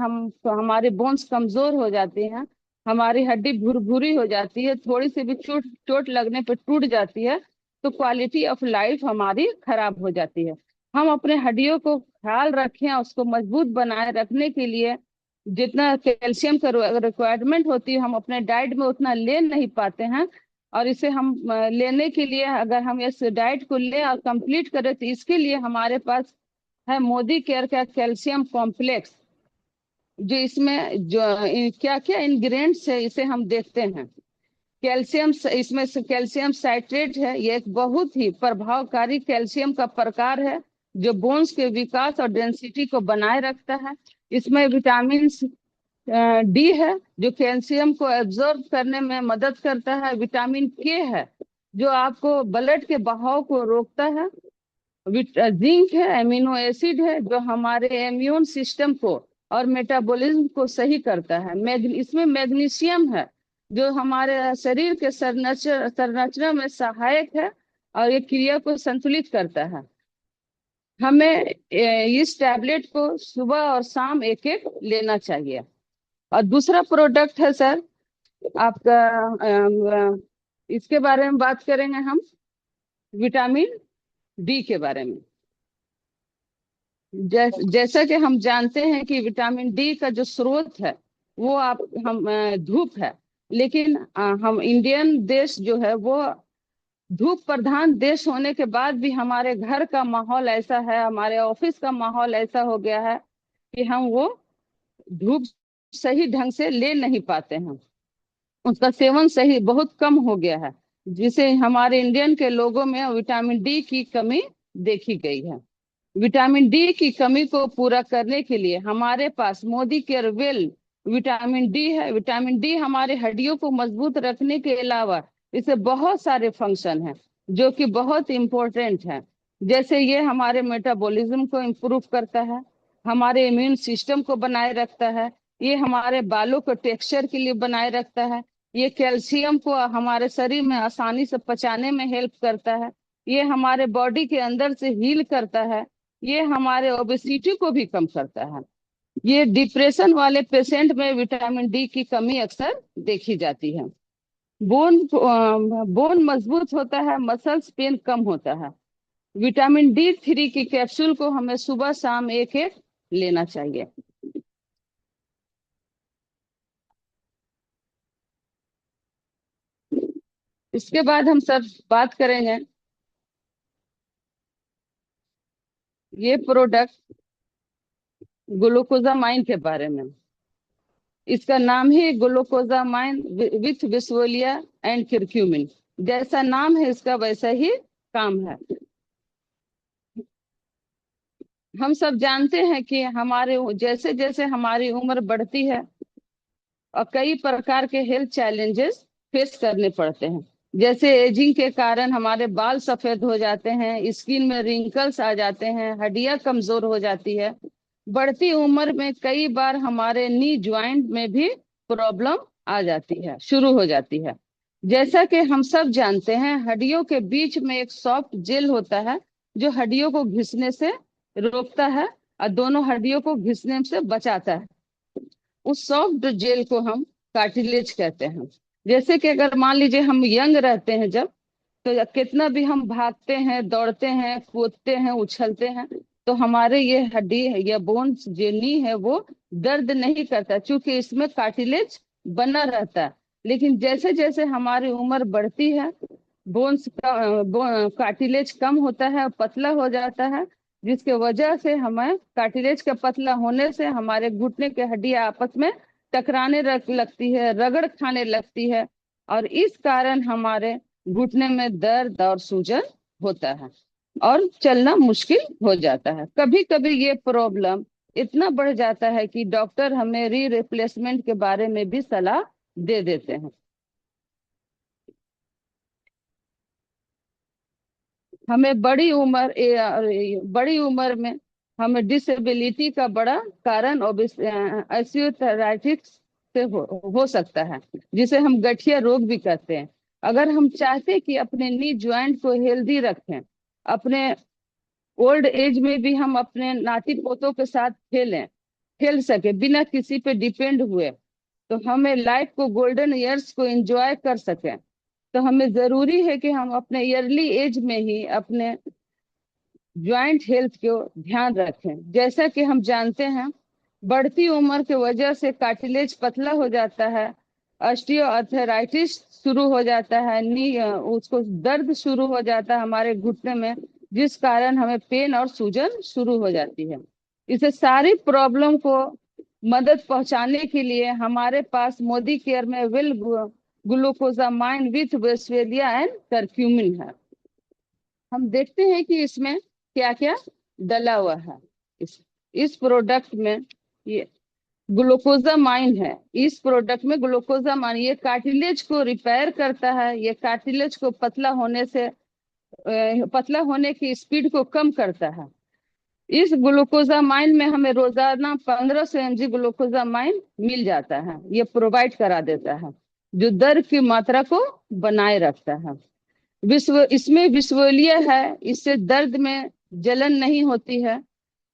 Speaker 3: हमारे बोन्स कमजोर हो जाती हैं, हमारी हड्डी भुरभुरी हो जाती है, थोड़ी सी भी चोट चोट लगने पर टूट जाती है, तो क्वालिटी ऑफ लाइफ हमारी खराब हो जाती है। हम अपने हड्डियों को ख्याल रखें, उसको मजबूत बनाए रखने के लिए जितना कैल्शियम का रिक्वायरमेंट होती है हम अपने डाइट में उतना ले नहीं पाते हैं। और इसे हम लेने के लिए, अगर हम इस डाइट को ले और कंप्लीट करें, तो इसके लिए हमारे पास है मोदी केयर का कैल्शियम कॉम्प्लेक्स, जो इसमें जो क्या क्या इंग्रेडिएंट्स है इसे हम देखते हैं। कैल्शियम, इसमें से कैल्शियम साइट्रेट है, ये एक बहुत ही प्रभावकारी कैल्शियम का प्रकार है जो बोन्स के विकास और डेंसिटी को बनाए रखता है। इसमें विटामिन डी है जो कैल्शियम को एब्जॉर्ब करने में मदद करता है। विटामिन के है जो आपको ब्लड के बहाव को रोकता है। जिंक है, एमिनो एसिड है जो हमारे इम्यून सिस्टम को और मेटाबॉलिज्म को सही करता है। इसमें मैग्नीशियम है जो हमारे शरीर के संरचना में सहायक है और ये क्रिया को संतुलित करता है। हमें इस टैबलेट को सुबह और शाम एक एक लेना चाहिए। और दूसरा प्रोडक्ट है सर आपका, इसके बारे में बात करेंगे हम, विटामिन डी के बारे में। जैसा कि हम जानते हैं कि विटामिन डी का जो स्रोत है वो हम धूप है, लेकिन हम इंडियन देश जो है वो धूप प्रधान देश होने के बाद भी हमारे घर का माहौल ऐसा है, हमारे ऑफिस का माहौल ऐसा हो गया है कि हम वो धूप सही ढंग से ले नहीं पाते हैं, उसका सेवन सही बहुत कम हो गया है, जिसे हमारे इंडियन के लोगों में विटामिन डी की कमी देखी गई है। विटामिन डी की कमी को पूरा करने के लिए हमारे पास Modi care well vitamin D है। विटामिन डी हमारे हड्डियों को मजबूत रखने के अलावा इसे बहुत सारे फंक्शन हैं जो कि बहुत इंपॉर्टेंट है। जैसे ये हमारे मेटाबॉलिज्म को इम्प्रूव करता है, हमारे इम्यून सिस्टम को बनाए रखता है, ये हमारे बालों को टेक्सचर के लिए बनाए रखता है, ये कैल्शियम को हमारे शरीर में आसानी से पचाने में हेल्प करता है, ये हमारे बॉडी के अंदर से हील करता है, ये हमारे ओबेसिटी को भी कम करता है। ये डिप्रेशन वाले पेशेंट में विटामिन डी की कमी अक्सर देखी जाती है। बोन मजबूत होता है, मसल्स पेन कम होता है। विटामिन D3 की कैप्सूल को हमें सुबह शाम एक एक लेना चाहिए। इसके बाद हम सर बात करेंगे ये प्रोडक्ट ग्लूकोजामाइन के बारे में। इसका नाम ही ग्लूकोजामाइन विथ बिस्वोलिया एंड क्यूरक्यूमिन, जैसा नाम है इसका वैसा ही काम है। हम सब जानते हैं कि हमारे जैसे जैसे हमारी उम्र बढ़ती है और कई प्रकार के हेल्थ चैलेंजेस फेस करने पड़ते हैं, जैसे एजिंग के कारण हमारे बाल सफेद हो जाते हैं, स्किन में रिंकल्स आ जाते हैं, हड्डियां कमजोर हो जाती है। बढ़ती उम्र में कई बार हमारे नी ज्वाइंट में भी प्रॉब्लम आ जाती है, शुरू हो जाती है। जैसा कि हम सब जानते हैं हड्डियों के बीच में एक सॉफ्ट जेल होता है जो हड्डियों को घिसने से रोकता है और दोनों हड्डियों को घिसने से बचाता है। उस सॉफ्ट जेल को हम कार्टिलेज कहते हैं। जैसे कि अगर मान लीजिए हम यंग रहते हैं जब, तो कितना भी हम भागते हैं, दौड़ते हैं, कूदते हैं, उछलते हैं, तो हमारे ये हड्डी है, ये बोन्स जो नी है वो दर्द नहीं करता, क्योंकि इसमें कार्टिलेज बना रहता है। लेकिन जैसे जैसे हमारी उम्र बढ़ती है, बोन्स का कार्टिलेज कम होता है, पतला हो जाता है, जिसके वजह से हमें कार्टिलेज का पतला होने से हमारे घुटने के हड्डियां आपस में टकराने लगती है, रगड़ खाने लगती है, और इस कारण हमारे घुटने में दर्द और सूजन होता है और चलना मुश्किल हो जाता है। कभी कभी ये प्रॉब्लम इतना बढ़ जाता है कि डॉक्टर हमें री रिप्लेसमेंट के बारे में भी सलाह दे देते हैं। हमें बड़ी उम्र में हमें डिसेबिलिटी का बड़ा कारण ऑस्टियोआर्थराइटिस से हो सकता है, जिसे हम गठिया रोग भी कहते हैं। अगर हम चाहते हैं कि अपने नी ज्वाइंट को हेल्दी रखें, अपने ओल्ड एज में भी हम अपने नाती पोतों के साथ खेल सके बिना किसी पे डिपेंड हुए, तो हमें लाइफ को, गोल्डन ईयर्स को एंजॉय कर सकें, तो हमें जरूरी है कि हम अपने अर्ली एज में ही अपने ज्वाइंट हेल्थ को ध्यान रखें। जैसा कि हम जानते हैं, बढ़ती उम्र की वजह से कार्टिलेज पतला हो जाता है, ऑस्टियोआर्थराइटिस शुरू हो जाता है, नी उसको दर्द शुरू हो जाता है हमारे घुटने में, जिस कारण हमें पेन और सूजन शुरू हो जाती है। इसे सारी प्रॉब्लम को मदद पहुंचाने के लिए हमारे पास मोदी केयर में well glucosamine with boswellia and curcumin है। हम देखते हैं कि इसमें क्या क्या डला हुआ है। इस प्रोडक्ट में ये ग्लूकोजामाइन है। इस प्रोडक्ट में ग्लूकोजामाइन ये कार्टिलेज को रिपेयर करता है, ये कार्टिलेज को पतला होने की स्पीड को कम करता है। इस ग्लूकोजामाइन में हमें रोजाना 1500 mg ग्लूकोजामाइन मिल जाता है, ये प्रोवाइड करा देता है, जो दर्द की मात्रा को बनाए रखता है। इसमें विस्वोलिया है, इससे दर्द में जलन नहीं होती है।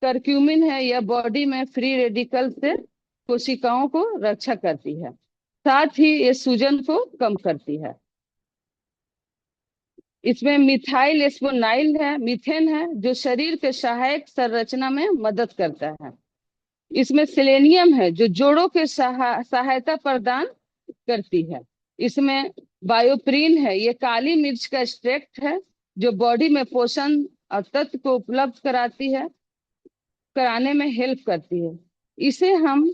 Speaker 3: करक्यूमिन है, यह बॉडी में फ्री रेडिकल से कोशिकाओं को रक्षा करती है, साथ ही ये सूजन को कम करती है। इसमें मिथाइल एस्पोनाइल है, मीथेन है, जो शरीर के सहायक संरचना में मदद करता है। इसमें सेलेनियम है, जो जोड़ों के सहायता प्रदान करती है। इसमें बायोप्रीन है, ये काली मिर्च का एक्सट्रैक्ट है, जो बॉडी में पोषण और तत्व को उपलब्ध कराने में हेल्प करती है। इसे हम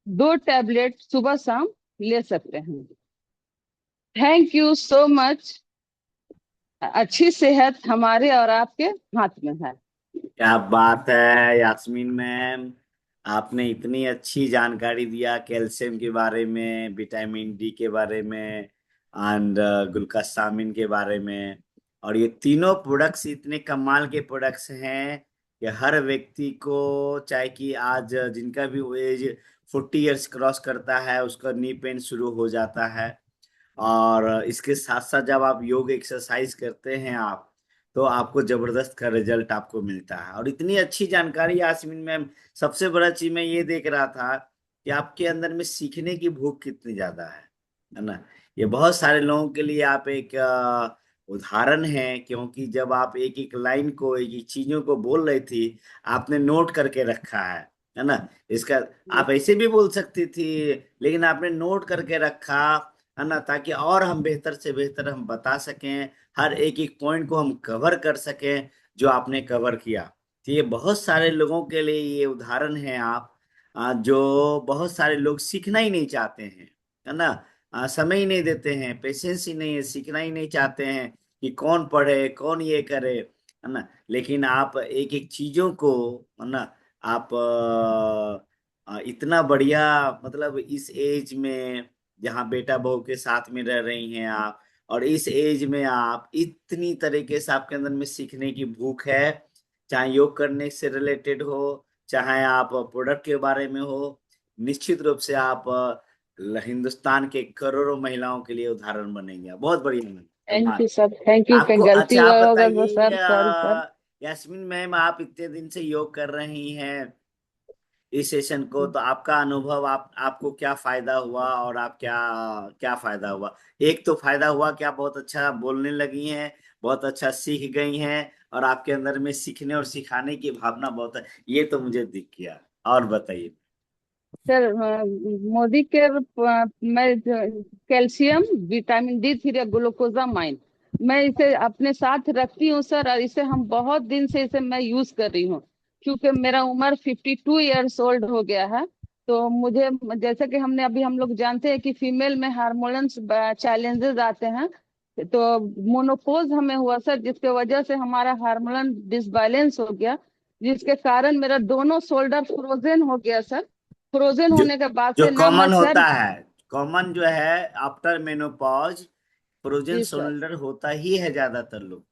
Speaker 3: 2 टैबलेट सुबह शाम ले सकते हैं। Thank you so much. अच्छी सेहत हमारे और आपके हाथ में है।
Speaker 2: क्या बात है यास्मीन मैम, आपने इतनी अच्छी जानकारी दिया कैल्शियम के बारे में, विटामिन डी के बारे में एंड ग्लूकोसामिन के बारे में। और ये तीनों प्रोडक्ट्स इतने कमाल के प्रोडक्ट्स हैं कि हर व्यक्ति को, चाहे कि आज जिनका भी एज 40 इयर्स क्रॉस करता है, उसका नी पेन शुरू हो जाता है। और इसके साथ साथ जब आप योग एक्सरसाइज करते हैं आप, तो आपको जबरदस्त का रिजल्ट आपको मिलता है। और इतनी अच्छी जानकारी यास्मीन मैम, सबसे बड़ा चीज मैं ये देख रहा था कि आपके अंदर में सीखने की भूख कितनी ज्यादा है ना। ये बहुत सारे लोगों के लिए आप एक उदाहरण है, क्योंकि जब आप एक एक लाइन को, एक एक चीजों को बोल रही थी, आपने नोट करके रखा है ना। इसका आप ऐसे भी बोल सकती थी, लेकिन आपने नोट करके रखा है ना, ताकि और हम बेहतर से बेहतर हम बता सकें, हर एक एक पॉइंट को हम कवर कर सकें जो आपने कवर किया। तो ये बहुत सारे लोगों के लिए ये उदाहरण है आप, जो बहुत सारे लोग सीखना ही नहीं चाहते हैं, है ना। समय ही नहीं देते हैं, पेशेंस ही नहीं है, सीखना ही नहीं चाहते हैं कि कौन पढ़े, कौन ये करे, है ना। लेकिन आप एक एक चीजों को, है ना, आप इतना बढ़िया, मतलब इस एज में जहाँ बेटा बहू के साथ में रह रही हैं आप, और इस एज में आप इतनी तरीके से आपके अंदर में सीखने की भूख है, चाहे योग करने से रिलेटेड हो, चाहे आप प्रोडक्ट के बारे में हो। निश्चित रूप से आप हिंदुस्तान के करोड़ों महिलाओं के लिए उदाहरण बनेंगे। बहुत बढ़िया।
Speaker 3: Thank you sir, thank you.
Speaker 2: आपको
Speaker 3: गलती
Speaker 2: अच्छा, आप
Speaker 3: होगा तो
Speaker 2: बताइए
Speaker 3: sir sorry sir.
Speaker 2: Yasmin ma'am, आप इतने दिन से योग कर रही हैं, इस सेशन को। तो आपका अनुभव, आपको क्या फायदा हुआ और आप क्या क्या फायदा हुआ? एक तो फायदा हुआ कि आप बहुत अच्छा बोलने लगी हैं, बहुत अच्छा सीख गई हैं, और आपके अंदर में सीखने और सिखाने की भावना बहुत है, ये तो मुझे दिख गया। और बताइए।
Speaker 3: सर मोदी केयर मैं कैल्शियम विटामिन D3 ग्लूकोजामाइन मैं इसे अपने साथ रखती हूँ सर, और इसे हम बहुत दिन से इसे मैं यूज कर रही हूँ, क्योंकि मेरा उम्र 52 ईयर्स ओल्ड हो गया है। तो मुझे, जैसे कि हम लोग जानते हैं कि फीमेल में हार्मोन्स चैलेंजेस आते हैं। तो मोनोपोज हमें हुआ सर, जिसके वजह से हमारा हार्मोन डिसबैलेंस हो गया, जिसके कारण मेरा दोनों शोल्डर फ्रोजन हो गया सर। फ्रोजन
Speaker 2: जो
Speaker 3: होने के बाद
Speaker 2: जो
Speaker 3: से ना मैं
Speaker 2: कॉमन
Speaker 3: सर।
Speaker 2: होता है, कॉमन जो है आफ्टर मेनोपॉज, फ्रोजन
Speaker 3: जी सर।
Speaker 2: शोल्डर होता ही है ज्यादातर लोग।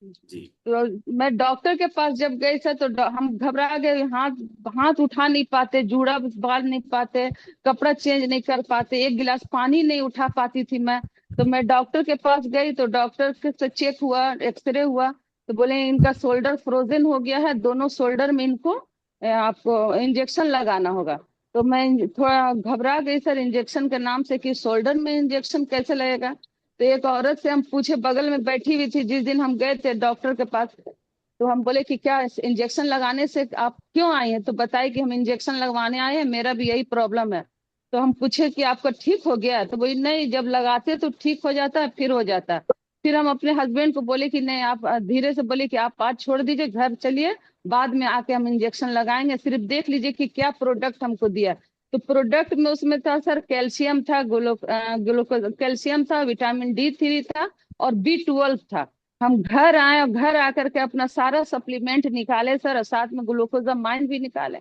Speaker 2: जी।
Speaker 3: तो मैं डॉक्टर के पास जब गई सर, तो हम घबरा गए, हाथ हाथ उठा नहीं पाते, जूड़ा बांध नहीं पाते, कपड़ा चेंज नहीं कर पाते, एक गिलास पानी नहीं उठा पाती थी मैं। तो मैं डॉक्टर के पास गई, तो डॉक्टर के से चेक हुआ, एक्सरे हुआ, तो बोले इनका शोल्डर फ्रोजन हो गया है, दोनों शोल्डर में इनको आपको इंजेक्शन लगाना होगा। तो मैं थोड़ा घबरा गई सर इंजेक्शन के नाम से, कि शोल्डर में इंजेक्शन कैसे लगेगा। तो एक औरत से हम पूछे, बगल में बैठी हुई थी जिस दिन हम गए थे डॉक्टर के पास, तो हम बोले कि क्या इंजेक्शन लगाने से आप क्यों आई हैं, तो बताए कि हम इंजेक्शन लगवाने आए हैं, मेरा भी यही प्रॉब्लम है। तो हम पूछे कि आपका ठीक हो गया है? तो बोली नहीं, जब लगाते तो ठीक हो जाता है, फिर हो जाता है। फिर हम अपने हस्बैंड को बोले कि नहीं, आप धीरे से बोले कि आप बात छोड़ दीजिए, घर चलिए, बाद में आके हम इंजेक्शन लगाएंगे, सिर्फ देख लीजिए कि क्या प्रोडक्ट हमको दिया। तो प्रोडक्ट में उसमें था सर, कैल्शियम था, ग्लूकोज कैल्शियम था, विटामिन D3 था, और B12 था। हम घर आए और घर आकर के अपना सारा सप्लीमेंट निकाले सर, और साथ में ग्लूकोजामाइन भी निकाले,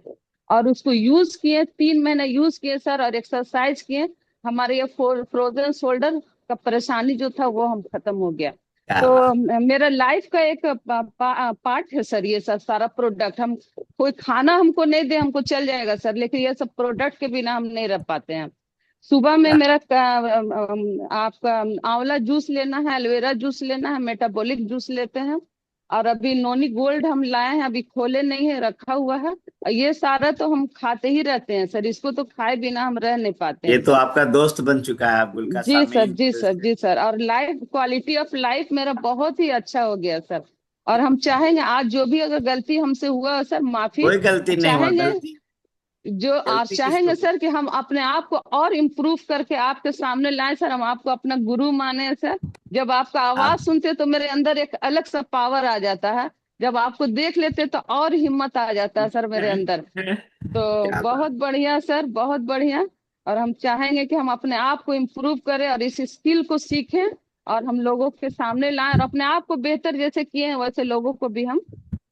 Speaker 3: और उसको यूज किए, 3 महीने यूज किए सर, और एक्सरसाइज किए। हमारे ये फ्रोजन शोल्डर का परेशानी जो था वो हम खत्म हो गया।
Speaker 2: क्या
Speaker 3: तो
Speaker 2: बात।
Speaker 3: मेरा लाइफ का एक पार्ट है सर ये सब सारा प्रोडक्ट। हम कोई खाना हमको नहीं दे, हमको चल जाएगा सर, लेकिन ये सब प्रोडक्ट के बिना हम नहीं रह पाते हैं। सुबह में मेरा आपका आंवला जूस लेना है, एलोवेरा जूस लेना है, मेटाबॉलिक जूस लेते हैं, और अभी नोनी गोल्ड हम लाए हैं, अभी खोले नहीं है, रखा हुआ है। और ये सारा तो हम खाते ही रहते हैं सर, इसको तो खाए बिना हम रह नहीं पाते
Speaker 2: ये
Speaker 3: हैं
Speaker 2: तो
Speaker 3: सर।
Speaker 2: आपका दोस्त बन चुका है, अब्दुल
Speaker 3: जी
Speaker 2: कासामी।
Speaker 3: सर, जी सर, जी सर, और लाइफ क्वालिटी ऑफ लाइफ मेरा बहुत ही अच्छा हो गया सर। और हम चाहेंगे आज जो भी अगर गलती हमसे हुआ है सर, माफी
Speaker 2: कोई गलती नहीं हुआ,
Speaker 3: चाहेंगे।
Speaker 2: गलती
Speaker 3: जो आप
Speaker 2: गलती किसको
Speaker 3: चाहेंगे
Speaker 2: बोल।
Speaker 3: सर कि हम अपने आप को और इम्प्रूव करके आपके सामने लाएं सर, हम आपको अपना गुरु माने सर। जब आपका आवाज
Speaker 2: आप
Speaker 3: सुनते तो मेरे अंदर एक अलग सा पावर आ जाता है, जब आपको देख लेते तो और हिम्मत आ जाता है सर मेरे अंदर। तो
Speaker 2: क्या
Speaker 3: बहुत
Speaker 2: बात।
Speaker 3: बढ़िया सर, बहुत बढ़िया। और हम चाहेंगे कि हम अपने आप को इम्प्रूव करें और इस स्किल को सीखें, और हम लोगों के सामने लाएं, और अपने आप को बेहतर जैसे किए हैं वैसे लोगों को भी हम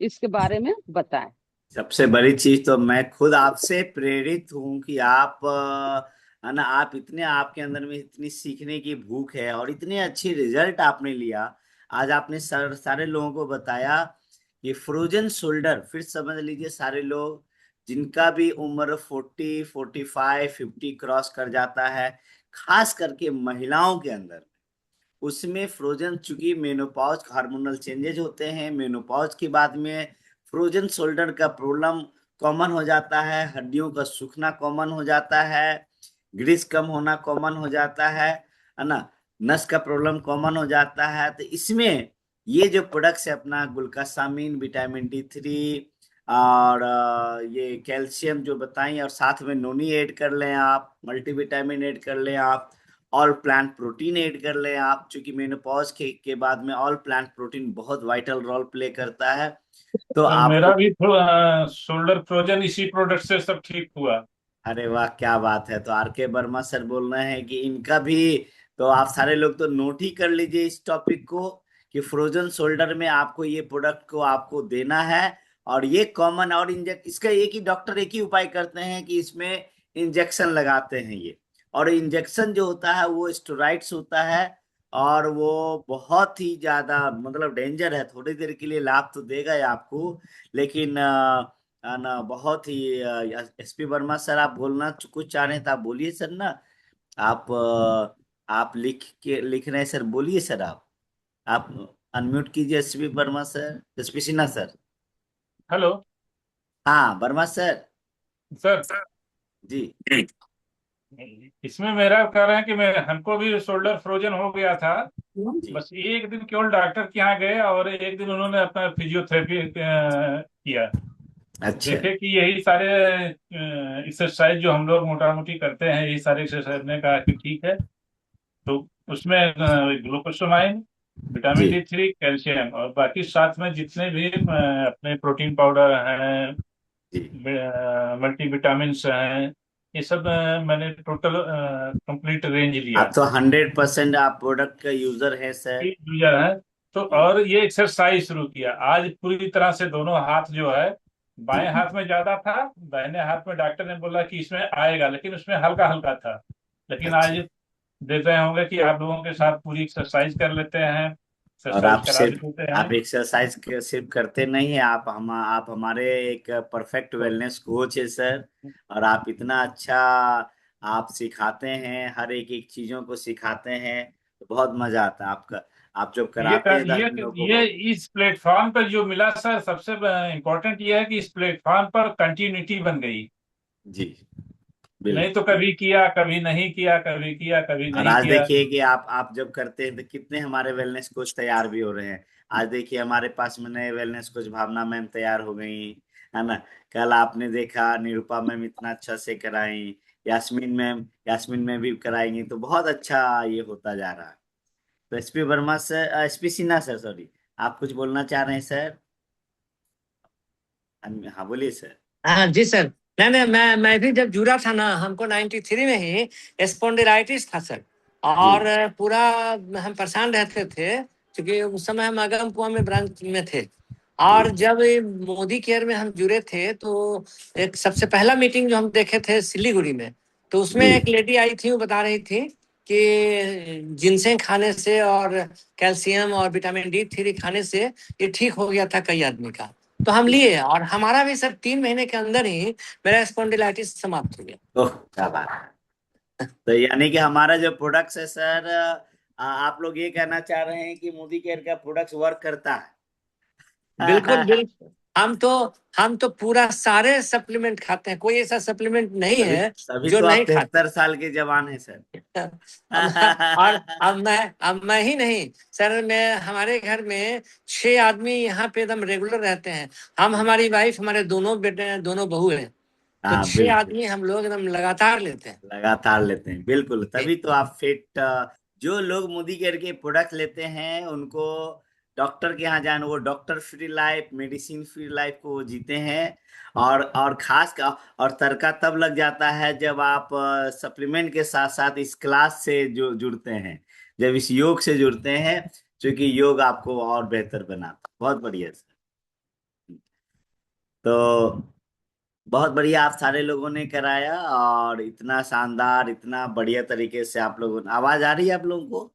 Speaker 3: इसके बारे में बताएं।
Speaker 2: सबसे बड़ी चीज तो मैं खुद आपसे प्रेरित हूं कि आप है ना, आप इतने, आपके अंदर में इतनी सीखने की भूख है और इतने अच्छे रिजल्ट आपने लिया। आज आपने सारे लोगों को बताया कि फ्रोजन शोल्डर, फिर समझ लीजिए सारे लोग जिनका भी उम्र 40, 45, 50 क्रॉस कर जाता है, खास करके महिलाओं के अंदर, उसमें फ्रोजन, चूंकि मेनोपॉज हार्मोनल चेंजेज होते हैं, मेनोपॉज के बाद में फ्रोजन शोल्डर का प्रॉब्लम कॉमन हो जाता है, हड्डियों का सूखना कॉमन हो जाता है, ग्रीस कम होना कॉमन हो जाता है ना, नस का प्रॉब्लम कॉमन हो जाता है। तो इसमें ये जो प्रोडक्ट्स है अपना ग्लूकासामिन, विटामिन D3, और ये कैल्शियम जो बताई, और साथ में नोनी ऐड कर लें आप, मल्टीविटामिन ऐड कर लें आप, ऑल प्लांट प्रोटीन ऐड कर लें आप, चूंकि मेनोपॉज के बाद में ऑल प्लांट प्रोटीन बहुत वाइटल रोल प्ले करता है। तो
Speaker 4: सर मेरा
Speaker 2: आपको,
Speaker 4: भी थोड़ा शोल्डर फ्रोजन इसी प्रोडक्ट से सब ठीक हुआ।
Speaker 2: अरे वाह क्या बात है। तो R K वर्मा सर बोल रहे हैं कि इनका भी, तो आप सारे लोग तो नोट ही कर लीजिए इस टॉपिक को, कि फ्रोजन शोल्डर में आपको ये प्रोडक्ट को आपको देना है। और ये कॉमन, और इंजेक्ट, इसका एक ही डॉक्टर एक ही उपाय करते हैं कि इसमें इंजेक्शन लगाते हैं ये। और इंजेक्शन जो होता है वो स्टेरॉइड्स होता है, और वो बहुत ही ज्यादा मतलब डेंजर है। थोड़ी देर के लिए लाभ तो देगा ही आपको, लेकिन ना बहुत ही। SP वर्मा सर, आप बोलना कुछ चाह रहे हैं तो आप बोलिए सर ना। आप आप लिख रहे हैं सर, बोलिए सर। आप अनम्यूट कीजिए SP Verma sir, SP Sinha sir.
Speaker 4: Hello.
Speaker 2: हाँ वर्मा सर।
Speaker 4: सर,
Speaker 2: जी
Speaker 4: इसमें मेरा कह रहे हैं कि मैं हमको भी शोल्डर फ्रोजन हो गया था।
Speaker 2: जी।
Speaker 4: बस एक दिन केवल डॉक्टर के यहाँ गए और एक दिन उन्होंने अपना फिजियोथेरेपी किया।
Speaker 2: अच्छा
Speaker 4: देखे कि यही सारे एक्सरसाइज जो हम लोग मोटा मोटी करते हैं, यही सारे एक्सरसाइज ने कहा कि ठीक है। तो उसमें ग्लूकोसामाइन, विटामिन
Speaker 2: जी
Speaker 4: D3, कैल्शियम और बाकी साथ में जितने भी अपने प्रोटीन पाउडर हैं,
Speaker 2: जी।
Speaker 4: मल्टी विटामिन हैं, ये सब मैंने टोटल कंप्लीट रेंज लिया।
Speaker 2: आप तो 100% आप प्रोडक्ट का यूजर है सर।
Speaker 4: यूजर है। तो
Speaker 2: जी
Speaker 4: और ये एक्सरसाइज शुरू किया आज पूरी तरह से। दोनों हाथ जो है,
Speaker 2: जी
Speaker 4: बाएं हाथ में ज्यादा था, दाहिने हाथ में डॉक्टर ने बोला कि इसमें आएगा, लेकिन उसमें हल्का हल्का था। लेकिन आज
Speaker 2: अच्छा।
Speaker 4: देख रहे होंगे कि आप लोगों के साथ पूरी एक्सरसाइज कर लेते हैं,
Speaker 2: और
Speaker 4: एक्सरसाइज
Speaker 2: आप
Speaker 4: करा भी
Speaker 2: सिर्फ
Speaker 4: देते
Speaker 2: आप
Speaker 4: हैं।
Speaker 2: एक्सरसाइज सिर्फ करते नहीं है, आप हमारे एक परफेक्ट
Speaker 4: तो
Speaker 2: वेलनेस कोच है सर। और आप इतना अच्छा आप सिखाते हैं, हर एक एक चीजों को सिखाते हैं, तो बहुत मजा आता है आपका। आप जब
Speaker 4: ये
Speaker 2: कराते हैं 10 लोगों को
Speaker 4: ये
Speaker 2: बहुत।
Speaker 4: इस प्लेटफॉर्म पर जो मिला सर, सबसे इम्पोर्टेंट ये है कि इस प्लेटफॉर्म पर कंटिन्यूटी बन गई।
Speaker 2: जी
Speaker 4: नहीं तो
Speaker 2: बिल्कुल।
Speaker 4: कभी किया, कभी नहीं किया, कभी किया, कभी
Speaker 2: और
Speaker 4: नहीं
Speaker 2: आज
Speaker 4: किया।
Speaker 2: देखिए कि आप जब करते हैं तो कितने हमारे वेलनेस कोच तैयार भी हो रहे हैं। आज देखिए हमारे पास में नए वेलनेस कोच भावना मैम तैयार हो गई, है ना। कल आपने देखा निरूपा मैम इतना अच्छा से कराई, यास्मीन मैम भी कराएंगी, तो बहुत अच्छा ये होता जा रहा है। तो SP Verma sir, SP Sinha sir, sorry, आप कुछ बोलना चाह रहे हैं सर? हाँ बोलिए सर।
Speaker 5: हाँ जी सर। नहीं नहीं, मैं भी जब जुड़ा था ना, हमको 93 में ही स्पॉन्डिलाइटिस था सर।
Speaker 2: जी
Speaker 5: और पूरा हम परेशान रहते थे, क्योंकि उस समय हम अगमकुआं में ब्रांच में थे।
Speaker 2: जी
Speaker 5: और जब ये मोदी केयर में हम जुड़े थे, तो एक सबसे पहला मीटिंग जो हम देखे थे सिलीगुड़ी में, तो उसमें
Speaker 2: जी।
Speaker 5: एक लेडी आई थी, वो बता रही थी कि जिनसेंग खाने से और कैल्शियम और विटामिन D3 खाने से ये ठीक हो गया था कई आदमी का। तो हम लिए, और हमारा भी सर 3 महीने के अंदर ही मेरा स्पॉन्डिलाइटिस समाप्त हो गया।
Speaker 2: ओह क्या बात है। तो यानी कि हमारा जो प्रोडक्ट्स है सर, आप लोग ये कहना चाह रहे हैं कि मोदी केयर का प्रोडक्ट्स वर्क करता
Speaker 5: बिल्कुल
Speaker 2: है।
Speaker 5: बिल्कुल। हम तो पूरा सारे सप्लीमेंट खाते हैं, कोई ऐसा सप्लीमेंट नहीं
Speaker 2: तभी
Speaker 5: है
Speaker 2: तभी
Speaker 5: जो
Speaker 2: तो आप
Speaker 5: नहीं खाते।
Speaker 2: 73 साल के जवान हैं सर।
Speaker 5: अब और अब मैं ही नहीं सर, मैं हमारे घर में 6 आदमी यहाँ पे एकदम रेगुलर रहते हैं। हम, हमारी वाइफ, हमारे दोनों बेटे, दोनों बहू हैं। तो
Speaker 2: हाँ
Speaker 5: छह
Speaker 2: बिल्कुल,
Speaker 5: आदमी हम लोग एकदम लगातार लेते हैं।
Speaker 2: लगातार लेते हैं, बिल्कुल, तभी तो आप फिट। जो लोग मोदी केयर के प्रोडक्ट लेते हैं उनको डॉक्टर के यहाँ जाना, वो doctor free life, medicine free life को वो जीते हैं। और खास का और तड़का तब लग जाता है जब आप सप्लीमेंट के साथ साथ इस क्लास से जो जुड़ते हैं, जब इस योग से जुड़ते हैं, क्योंकि योग आपको और बेहतर बनाता है। बहुत बढ़िया सर। तो बहुत बढ़िया आप सारे लोगों ने कराया, और इतना शानदार, इतना बढ़िया तरीके से आप लोगों ने, आवाज आ रही है आप लोगों को?